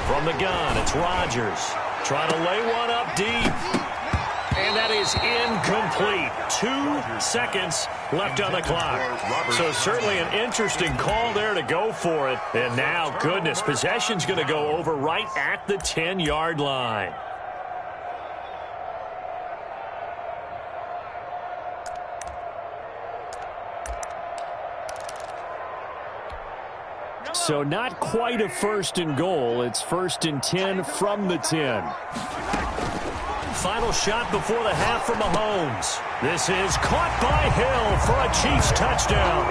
A: From the gun, it's Rodgers trying to lay one up deep. And that is incomplete. 2 seconds left on the clock. So certainly an interesting call there to go for it. And now, goodness, possession's going to go over right at the 10-yard line.
E: So not quite a 1st and goal. It's 1st and 10 from the 10.
A: Final shot before the half from Mahomes. This is caught by Hill for a Chiefs touchdown.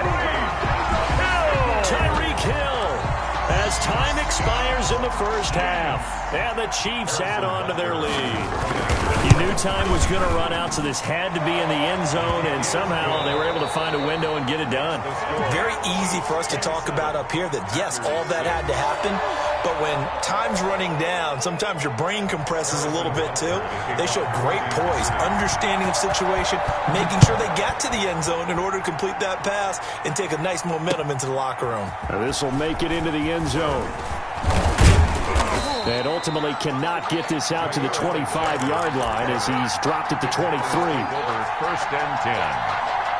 A: Tyreek Hill as time expires in the first half. And the Chiefs add on to their lead. You knew time was going to run out, so this had to be in the end zone, and somehow they were able to find a window and get it done.
C: Very easy for us to talk about up here that, yes, all that had to happen. But when time's running down, sometimes your brain compresses a little bit too. They showed great poise, understanding of situation, making sure they got to the end zone in order to complete that pass and take a nice momentum into the locker room.
E: This will make it into the end zone. And ultimately cannot get this out to the 25-yard line as he's dropped at the 23.
B: Over 1st and 10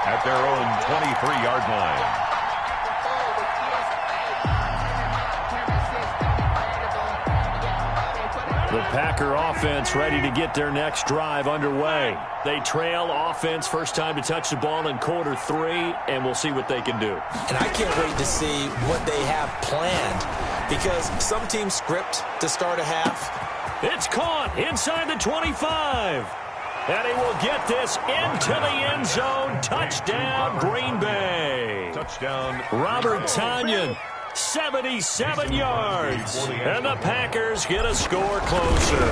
B: at their own 23-yard line.
A: The Packer offense ready to get their next drive underway. They trail offense first time to touch the ball in quarter 3, and we'll see what they can do.
C: And I can't wait to see what they have planned, because some teams script to start a half.
A: It's caught inside the 25. And he will get this into the end zone. Touchdown, Green Bay.
B: Touchdown,
A: Robert Tonyan. 77 yards. And the Packers get a score closer.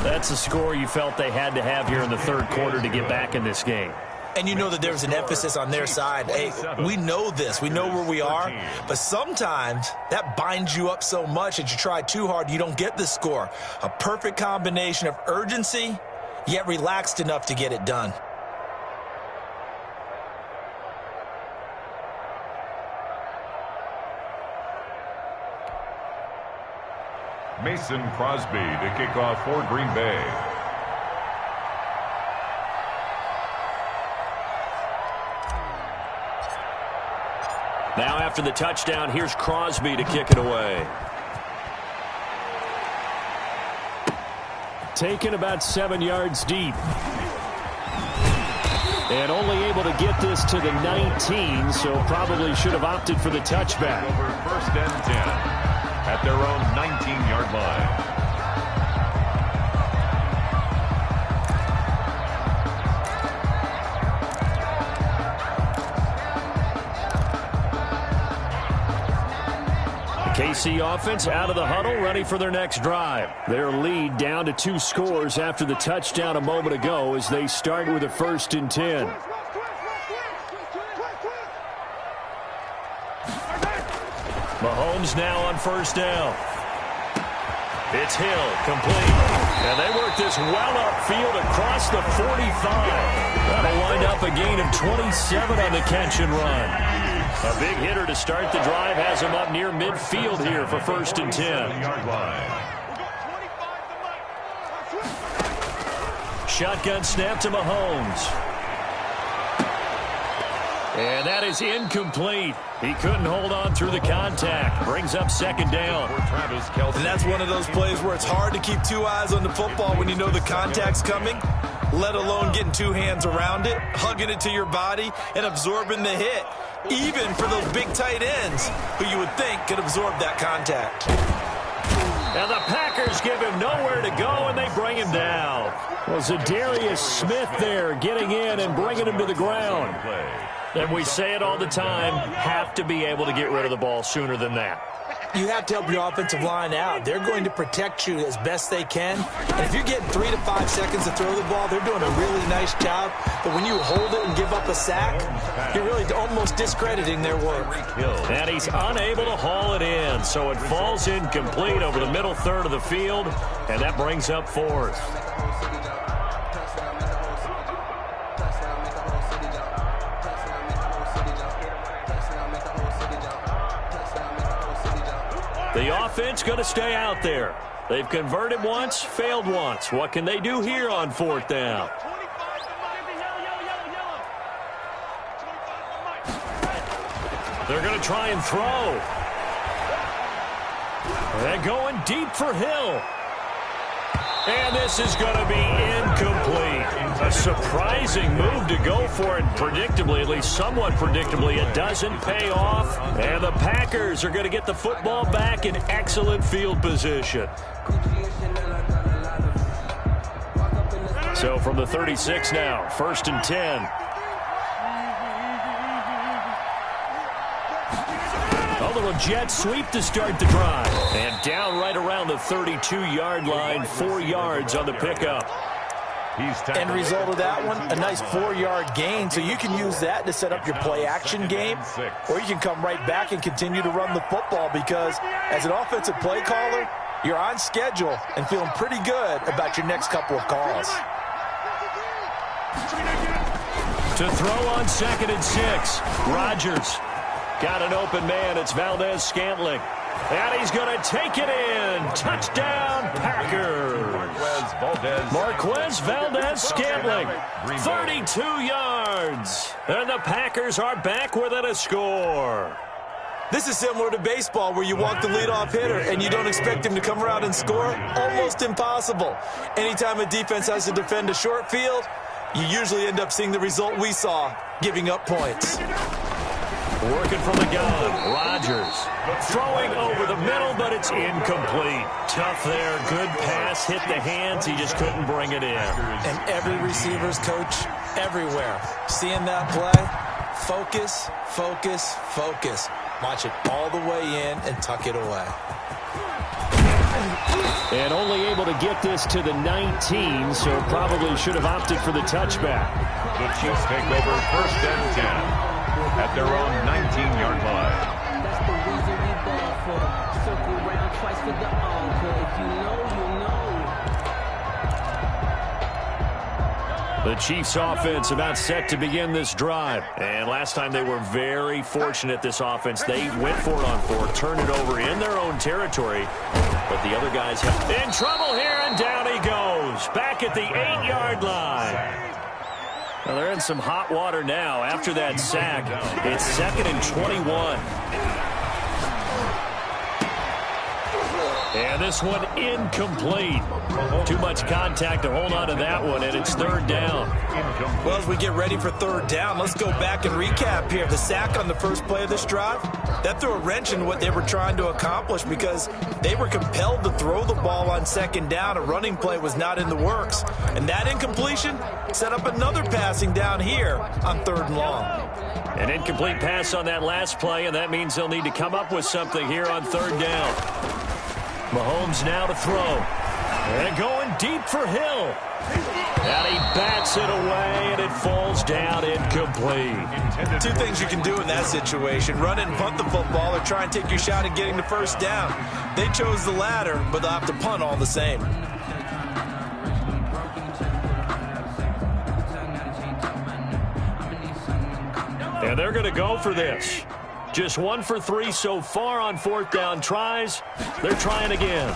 A: That's a score you felt they had to have here in the 3rd quarter to get back in this game.
C: And you know that there's an emphasis on their side. Hey, we know this. We know where we are. But sometimes that binds you up so much that you try too hard, you don't get the score. A perfect combination of urgency, yet relaxed enough to get it done.
B: Mason Crosby to kick off for Green Bay.
A: Now after the touchdown, here's Crosby to kick it away.
E: Taken about 7 yards deep. And only able to get this to the 19, so probably should have opted for the touchback.
B: Over 1st and 10 at their own 19-yard line.
A: KC offense out of the huddle, ready for their next drive.
E: Their lead down to 2 scores after the touchdown a moment ago as they start with a 1st and 10.
A: Mahomes now on first down. It's Hill, complete. And they work this well upfield across the 45. That'll wind up a gain of 27 on the catch and run. A big hitter to start the drive has him up near midfield here for 1st and 10. Shotgun snap to Mahomes. And that is incomplete. He couldn't hold on through the contact. Brings up 2nd down.
C: And that's one of those plays where it's hard to keep 2 eyes on the football when you know the contact's coming, let alone getting 2 hands around it, hugging it to your body, and absorbing the hit, even for those big tight ends who you would think could absorb that contact.
A: And the Packers give him nowhere to go, and they bring him down. Well, Zadarius Smith there getting in and bringing him to the ground. And we say it all the time, have to be able to get rid of the ball sooner than that.
C: You have to help your offensive line out. They're going to protect you as best they can. And if you're getting 3 to 5 seconds to throw the ball, they're doing a really nice job. But when you hold it and give up a sack, you're really almost discrediting their work.
A: And he's unable to haul it in, so it falls incomplete over the middle third of the field, and that brings up 4th. The offense going to stay out there. They've converted once, failed once. What can they do here on 4th down? They're going to try and throw. They're going deep for Hill. And this is going to be incomplete. A surprising move to go for it. Predictably, at least somewhat predictably, it doesn't pay off. And the Packers are going to get the football back in excellent field position. So from the 36 now, 1st and 10. A little jet sweep to start the drive. And down right around the 32-yard line, 4 yards on the pickup.
C: End result of that one, a nice 4-yard gain. So you can use that to set up your play-action game, or you can come right back and continue to run the football because as an offensive play caller, you're on schedule and feeling pretty good about your next couple of calls.
A: To throw on 2nd and 6, Rodgers. Got an open man. It's Valdez-Scantling. And he's going to take it in. Touchdown, Packers. Marquez Valdez-Scantling, 32 yards. And the Packers are back within a score.
C: This is similar to baseball where you walk the leadoff hitter and you don't expect him to come around and score. Almost impossible. Anytime a defense has to defend a short field, you usually end up seeing the result we saw, giving up points.
A: Working from the gun, Rodgers. Throwing over the middle, but it's incomplete. Tough there, good pass, hit the hands, he just couldn't bring it in.
C: And every receiver's coach everywhere, seeing that play, focus, focus, focus. Watch it all the way in and tuck it away.
E: And only able to get this to the 19, so probably should have opted for the touchback.
B: The Chiefs take over 1st and 10. At their own 19-yard line.
F: That's the reason we ball for them. Circle around twice for the encore. If you know, you know.
A: The Chiefs offense about set to begin this drive. And last time they were very fortunate, this offense. They went for it on 4, turned it over in their own territory. But the other guys have in trouble here, and down he goes. Back at the 8-yard line. Well, they're in some hot water now after that sack. It's 2nd and 21. And this one incomplete. Too much contact to hold on to that one, and it's 3rd down.
C: Well, as we get ready for 3rd down, let's go back and recap here. The sack on the first play of this drive, that threw a wrench in what they were trying to accomplish because they were compelled to throw the ball on 2nd down. A running play was not in the works. And that incompletion set up another passing down here on 3rd and long.
A: An incomplete pass on that last play, and that means they'll need to come up with something here on 3rd down. Mahomes now to throw. And going deep for Hill. Hill. And he bats it away, and it falls down incomplete.
C: Two things you can do in that situation: run it and punt the football, or try and take your shot at getting the first down. They chose the latter, but they'll have to punt all the same.
A: And they're going to go for this. Just 1 for 3 so far on 4th down tries. They're trying again.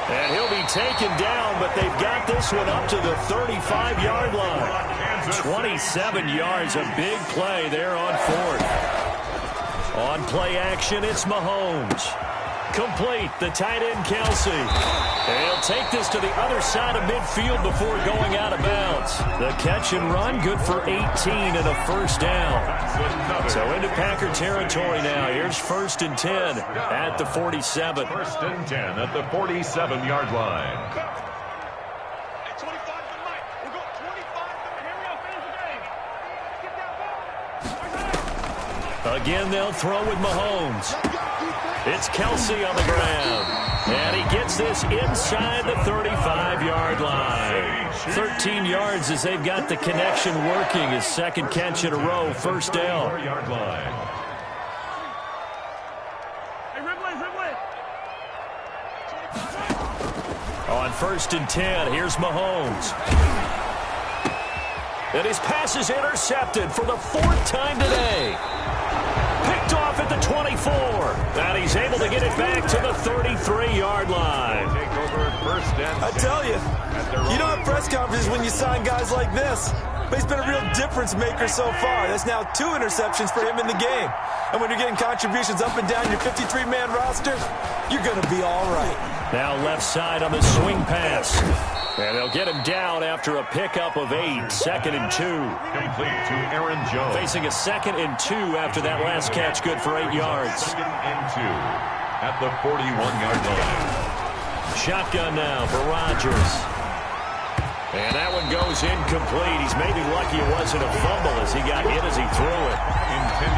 A: And he'll be taken down, but they've got this one up to the 35-yard line. 27 yards, a big play there on 4th. On play action, it's Mahomes. Complete, the tight end, Kelsey. And he'll take this to the other side of midfield before going out of bounds. The catch and run, good for 18 and a first down. So into Packer territory now. Here's 1st and 10 at the 47.
B: 1st and 10 at the 47-yard line.
D: Hey, 25 to Mike. We'll go 25 to here we go. Finish the game. Get that ball.
A: Again, they'll throw with Mahomes. It's Kelsey on the ground. And he gets this inside the 35-yard line. 13 yards as they've got the connection working. His second catch in a row, first down.
B: Yard line.
D: Hey, Ridley.
A: On 1st and 10, here's Mahomes. And his pass is intercepted for the 4th time today. Picked off at the 24. And he's able to get it back to the 33-yard line.
C: I tell you, you don't have press conferences when you sign guys like this. But he's been a real difference maker so far. That's now 2 interceptions for him in the game. And when you're getting contributions up and down your 53-man roster, you're going to be all right.
A: Now left side on the swing pass. And they'll get him down after a pickup of 8. 2nd and 2.
B: Complete to Aaron Jones.
A: Facing a 2nd and 2 after that last catch, good for 8 yards.
B: 2nd and 2 at the 41-yard line.
A: Shotgun now for Rodgers. And that one goes incomplete. He's maybe lucky it wasn't a fumble as he got hit as he threw it.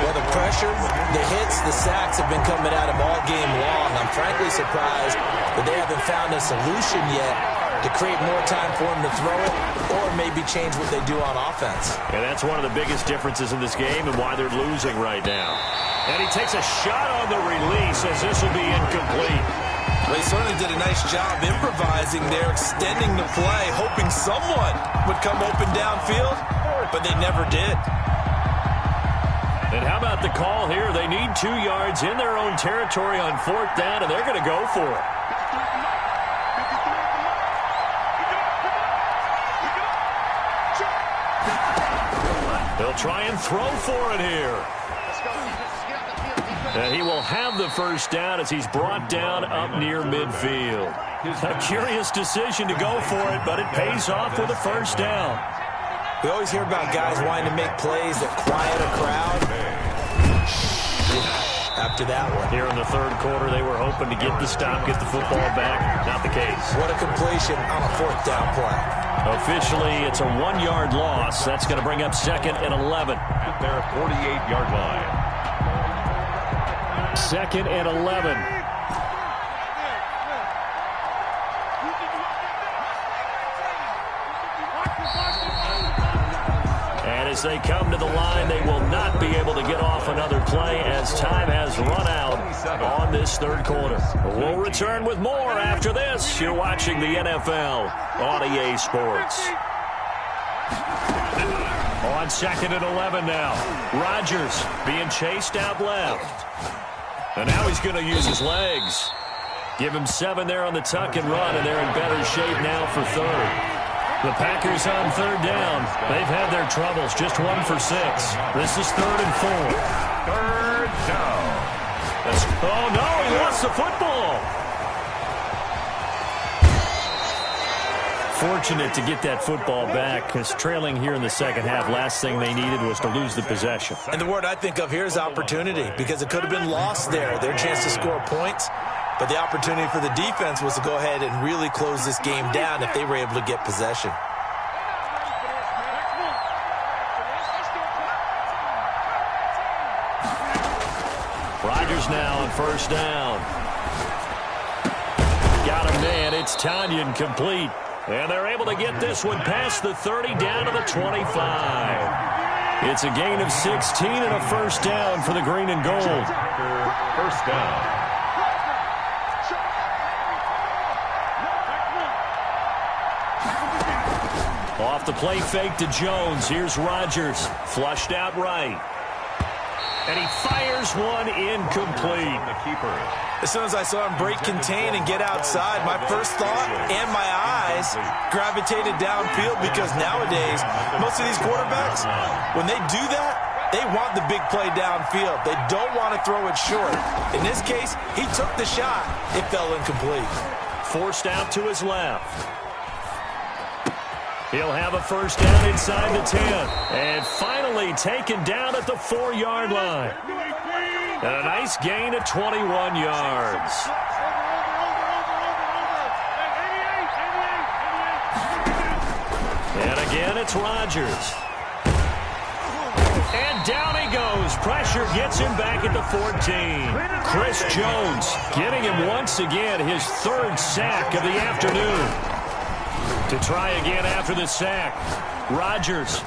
C: Well, the pressure, the hits, the sacks have been coming at him all game long. I'm frankly surprised that they haven't found a solution yet to create more time for him to throw it or maybe change what they do on offense.
A: And that's one of the biggest differences in this game and why they're losing right now. And he takes a shot on the release as this will be incomplete.
C: Well, he certainly did a nice job improvising there, extending the play, hoping someone would come open downfield, but they never did.
A: And how about the call here? They need 2 yards in their own territory on 4th down, and they're going to go for it. They'll try and throw for it here. And he will have the first down as he's brought down up near midfield. A curious decision to go for it, but it pays off with a first down.
C: We always hear about guys wanting to make plays that quiet a crowd. After that one.
A: Here in the 3rd quarter, they were hoping to get the stop, get the football back. Not the case.
C: What a completion on a 4th down play.
A: Officially, it's a 1-yard loss. That's going to bring up 2nd and 11.
B: At their 48-yard line.
A: 2nd and 11. And as they come to the line, they will not be able to get off another play as time has run out on this 3rd quarter. We'll return with more after this. You're watching the NFL on EA Sports. On 2nd and 11 now. Rodgers being chased out left. And now he's going to use his legs. Give him 7 there on the tuck and run, and they're in better shape now for 3rd. The Packers on 3rd down. They've had their troubles, just 1 for 6. This is 3rd and 4.
B: 3rd down.
A: Oh, no, he lost the football. Fortunate to get that football back because trailing here in the 2nd half, last thing they needed was to lose the possession.
C: And the word I think of here is opportunity because it could have been lost there, their chance to score points. But the opportunity for the defense was to go ahead and really close this game down if they were able to get possession.
A: Rodgers now on 1st down. Got him man. It's Tanyan complete. And they're able to get this one past the 30 down to the 25. It's a gain of 16 and a first down for the green and gold.
B: First down.
A: Off the play fake to Jones. Here's Rodgers. Flushed out right. And he fires one incomplete.
B: The keeper.
C: As soon as I saw him break contain and get outside, my first thought and my eyes gravitated downfield, because nowadays, most of these quarterbacks, when they do that, they want the big play downfield. They don't want to throw it short. In this case, he took the shot. It fell incomplete.
A: Forced out to his left. He'll have a first down inside the 10. And finally taken down at the 4-yard line. And a nice gain of 21 yards. And again, it's Rodgers. And down he goes. Pressure gets him back at the 14. Chris Jones getting him once again his third sack of the afternoon. To try again after the sack. Rodgers.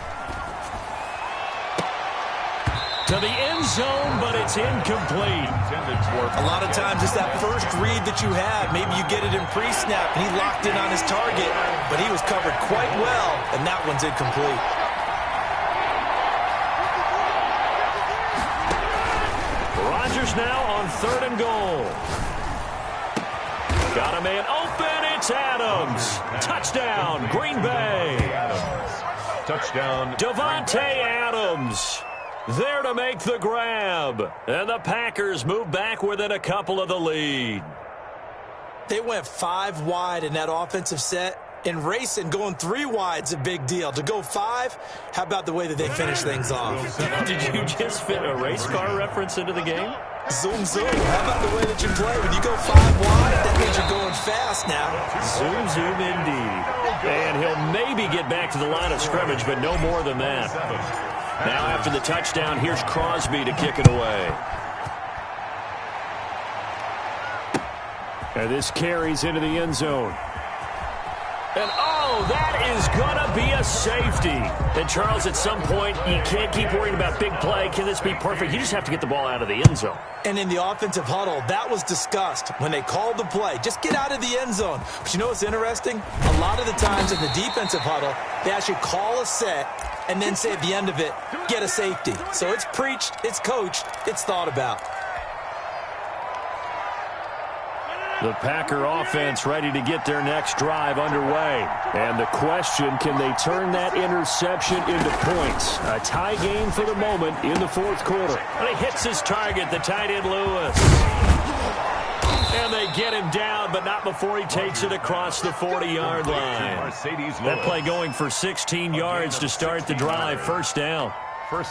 A: To the end zone, but it's incomplete.
C: A lot of times it's that first read that you have. Maybe you get it in pre-snap, and he locked in on his target, but he was covered quite well, and that one's incomplete.
A: Rodgers now on 3rd and goal. Got a man open. It's Adams. Touchdown, Green Bay.
B: Touchdown.
A: Davante Adams there to make the grab. And the Packers move back within a couple of the lead.
C: They went 5 wide in that offensive set. And racing, going 3 wide's a big deal. To go 5, how about the way that they finish things off?
A: Did you just fit a race car reference into the game?
C: Zoom, zoom. How about the way that you play? When you go 5 wide, that means you're going fast now.
A: Zoom, zoom indeed. And he'll maybe get back to the line of scrimmage, but no more than that. Now after the touchdown, here's Crosby to kick it away.
E: And this carries into the end zone.
A: And, oh, that is going to be a safety. And, Charles, at some point, you can't keep worrying about big play. Can this be perfect? You just have to get the ball out of the end zone.
C: And in the offensive huddle, that was discussed when they called the play. Just get out of the end zone. But you know what's interesting? A lot of the times in the defensive huddle, they actually call a set and then say at the end of it, get a safety. So it's preached, it's coached, it's thought about.
E: The Packer offense ready to get their next drive underway. And the question, can they turn that interception into points? A tie game for the moment in the 4th quarter.
A: And he hits his target, the tight end Lewis. And they get him down, but not before he takes it across the 40-yard line. That play going for 16 yards to start the drive. First down.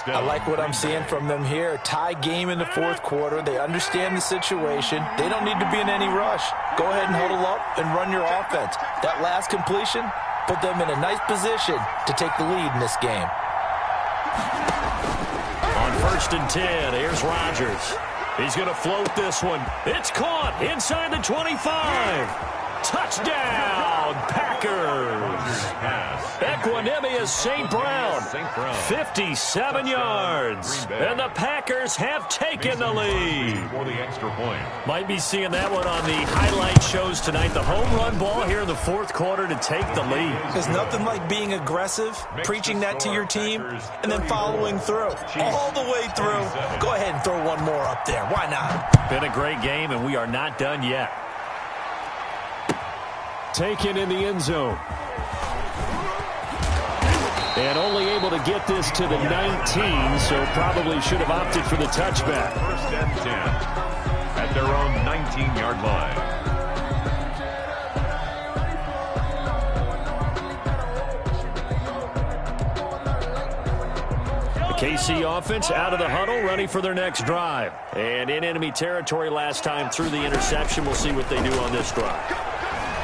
C: I like what I'm seeing from them here. Tie game in the 4th quarter. They understand the situation. They don't need to be in any rush. Go ahead and huddle up and run your offense. That last completion put them in a nice position to take the lead in this game.
A: On 1st and 10, here's Rodgers. He's going to float this one. It's caught inside the 25. Touchdown, Packers. Equanimous St. Brown, 57 yards. And the Packers have taken the lead.
B: For the extra point.
A: Might be seeing that one on the highlight shows tonight. The home run ball here in the 4th quarter to take the lead.
C: There's nothing like being aggressive, preaching that to your team, and then following through. All the way through. Go ahead and throw one more up there. Why not?
A: Been a great game, and we are not done yet.
E: Taken in the end zone. And only able to get this to the 19, so probably should have opted for the touchback.
B: 1st and 10 at their own 19-yard line.
A: KC offense out of the huddle, ready for their next drive. And in enemy territory last time through the interception. We'll see what they do on this drive.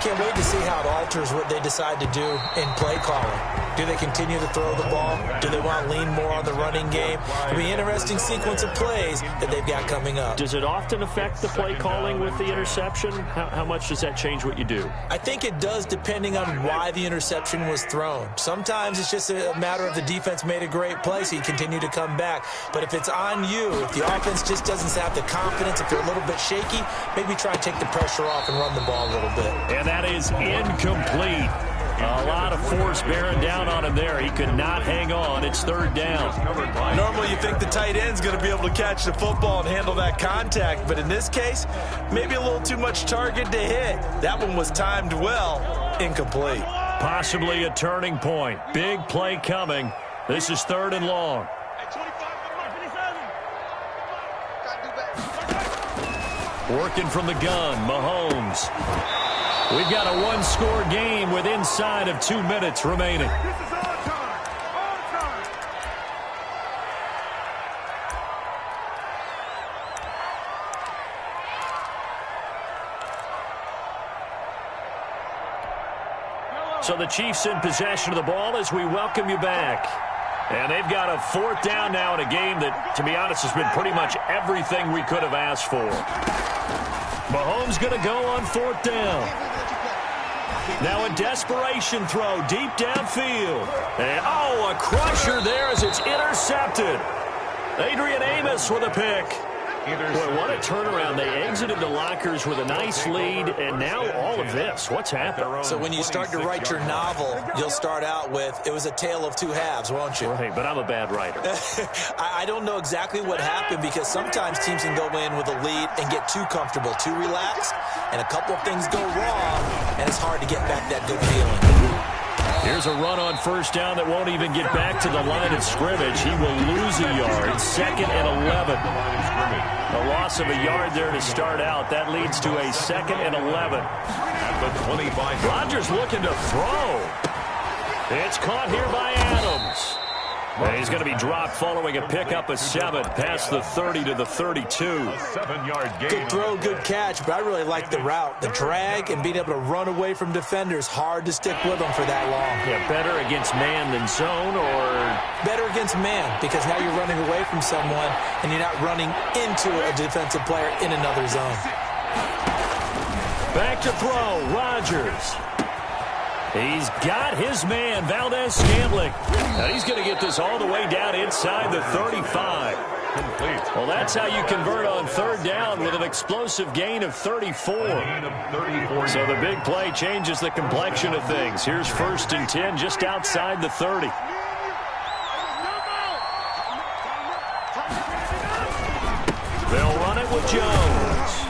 C: Can't wait to see how it alters what they decide to do in play calling. Do they continue to throw the ball? Do they want to lean more on the running game? It'll be an interesting sequence of plays that they've got coming up.
E: Does it often affect the play calling with the interception? How much does that change what you do?
C: I think it does, depending on why the interception was thrown. Sometimes it's just a matter of the defense made a great play, so you continue to come back. But if it's on you, if the offense just doesn't have the confidence, if they're a little bit shaky, maybe try and take the pressure off and run the ball a little bit.
E: And that is incomplete. A lot of force bearing down on him there. He could not hang on. It's third down.
C: Normally you think the tight end's going to be able to catch the football and handle that contact, but in this case, maybe a little too much target to hit. That one was timed well. Incomplete.
E: Possibly a turning point. Big play coming. This is third and long. Working from the gun, Mahomes. We've got a one-score game with inside of 2 minutes remaining.
D: This is our time. Our time.
E: So the Chiefs in possession of the ball as we welcome you back. And they've got a fourth down now in a game that, to be honest, has been pretty much everything we could have asked for. Mahomes going to go on fourth down. Now a desperation throw deep downfield. And, a crusher there as it's intercepted. Adrian Amos with a pick. Boy, what a turnaround. They exited the lockers with a nice lead, and now all of this. What's happened?
C: So when you start to write your novel, you'll start out with, it was a tale of two halves, won't you?
E: Right, but I'm a bad writer.
C: I don't know exactly what happened, because sometimes teams can go in with a lead and get too comfortable, too relaxed, and a couple of things go wrong, and it's hard to get back that good feeling.
E: Here's a run on first down that won't even get back to the line of scrimmage. He will lose a yard. Second and 11. A loss of a yard there to start out. That leads to a second and 11.
B: At the 25.
E: Rodgers looking to throw. It's caught here by Adams. And he's going to be dropped following a pickup of 7 past the 30 to the 32.
B: A 7-yard gain.
C: Good throw, good catch, but I really like the route. The drag and being able to run away from defenders, hard to stick with them for that long.
E: Yeah, better against man than zone, or?
C: Better against man, because now you're running away from someone and you're not running into a defensive player in another zone.
E: Back to throw, Rodgers. He's got his man, Valdez-Scantling. Now he's going to get this all the way down inside the 35.
B: Complete.
E: Well, that's how you convert on third down with an explosive gain of 34.
B: Gain of 34.
E: So the big play changes the complexion of things. Here's first and 10 just outside the 30. They'll run it with Jones.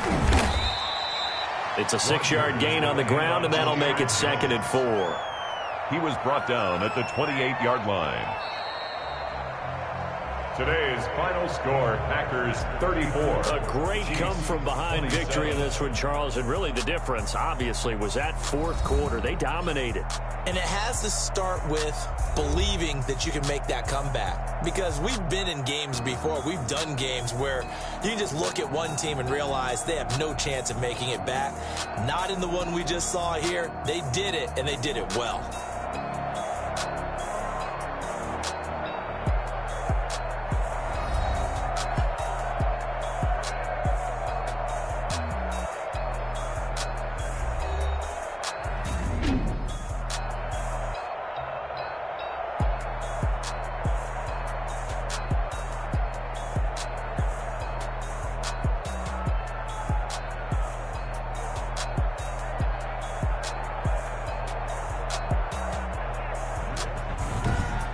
E: It's a 6-yard gain on the ground, and that'll make it second and 4.
B: He was brought down at the 28-yard line. Today's final score, Packers 34.
E: A great come-from-behind victory in this one, Charles, and really the difference, obviously, was that fourth quarter. They dominated.
C: And it has to start with believing that you can make that comeback. Because we've been in games before. We've done games where you can just look at one team and realize they have no chance of making it back. Not in the one we just saw here. They did it, and they did it well.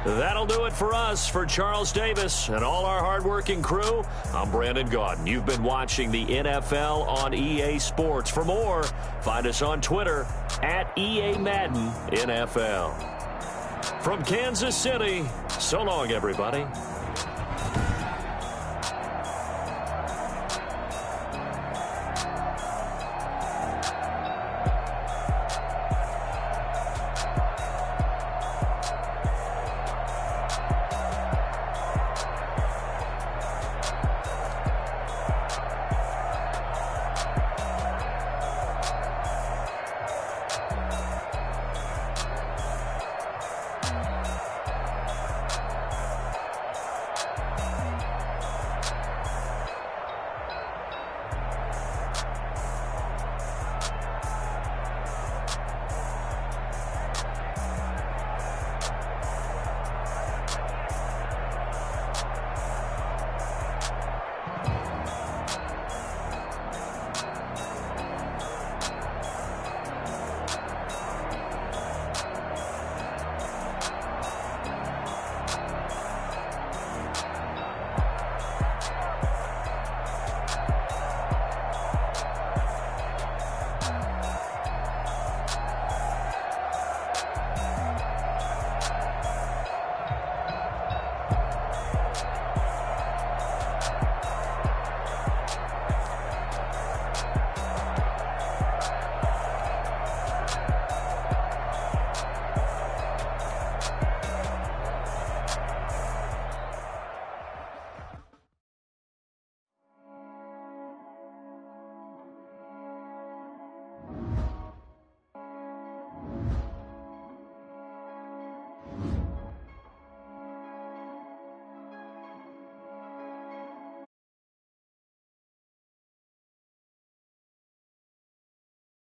E: That'll do it for us. For Charles Davis and all our hardworking crew, I'm Brandon Gaudin. You've been watching the NFL on EA Sports. For more, find us on Twitter at EA Madden NFL. From Kansas City, so long, everybody.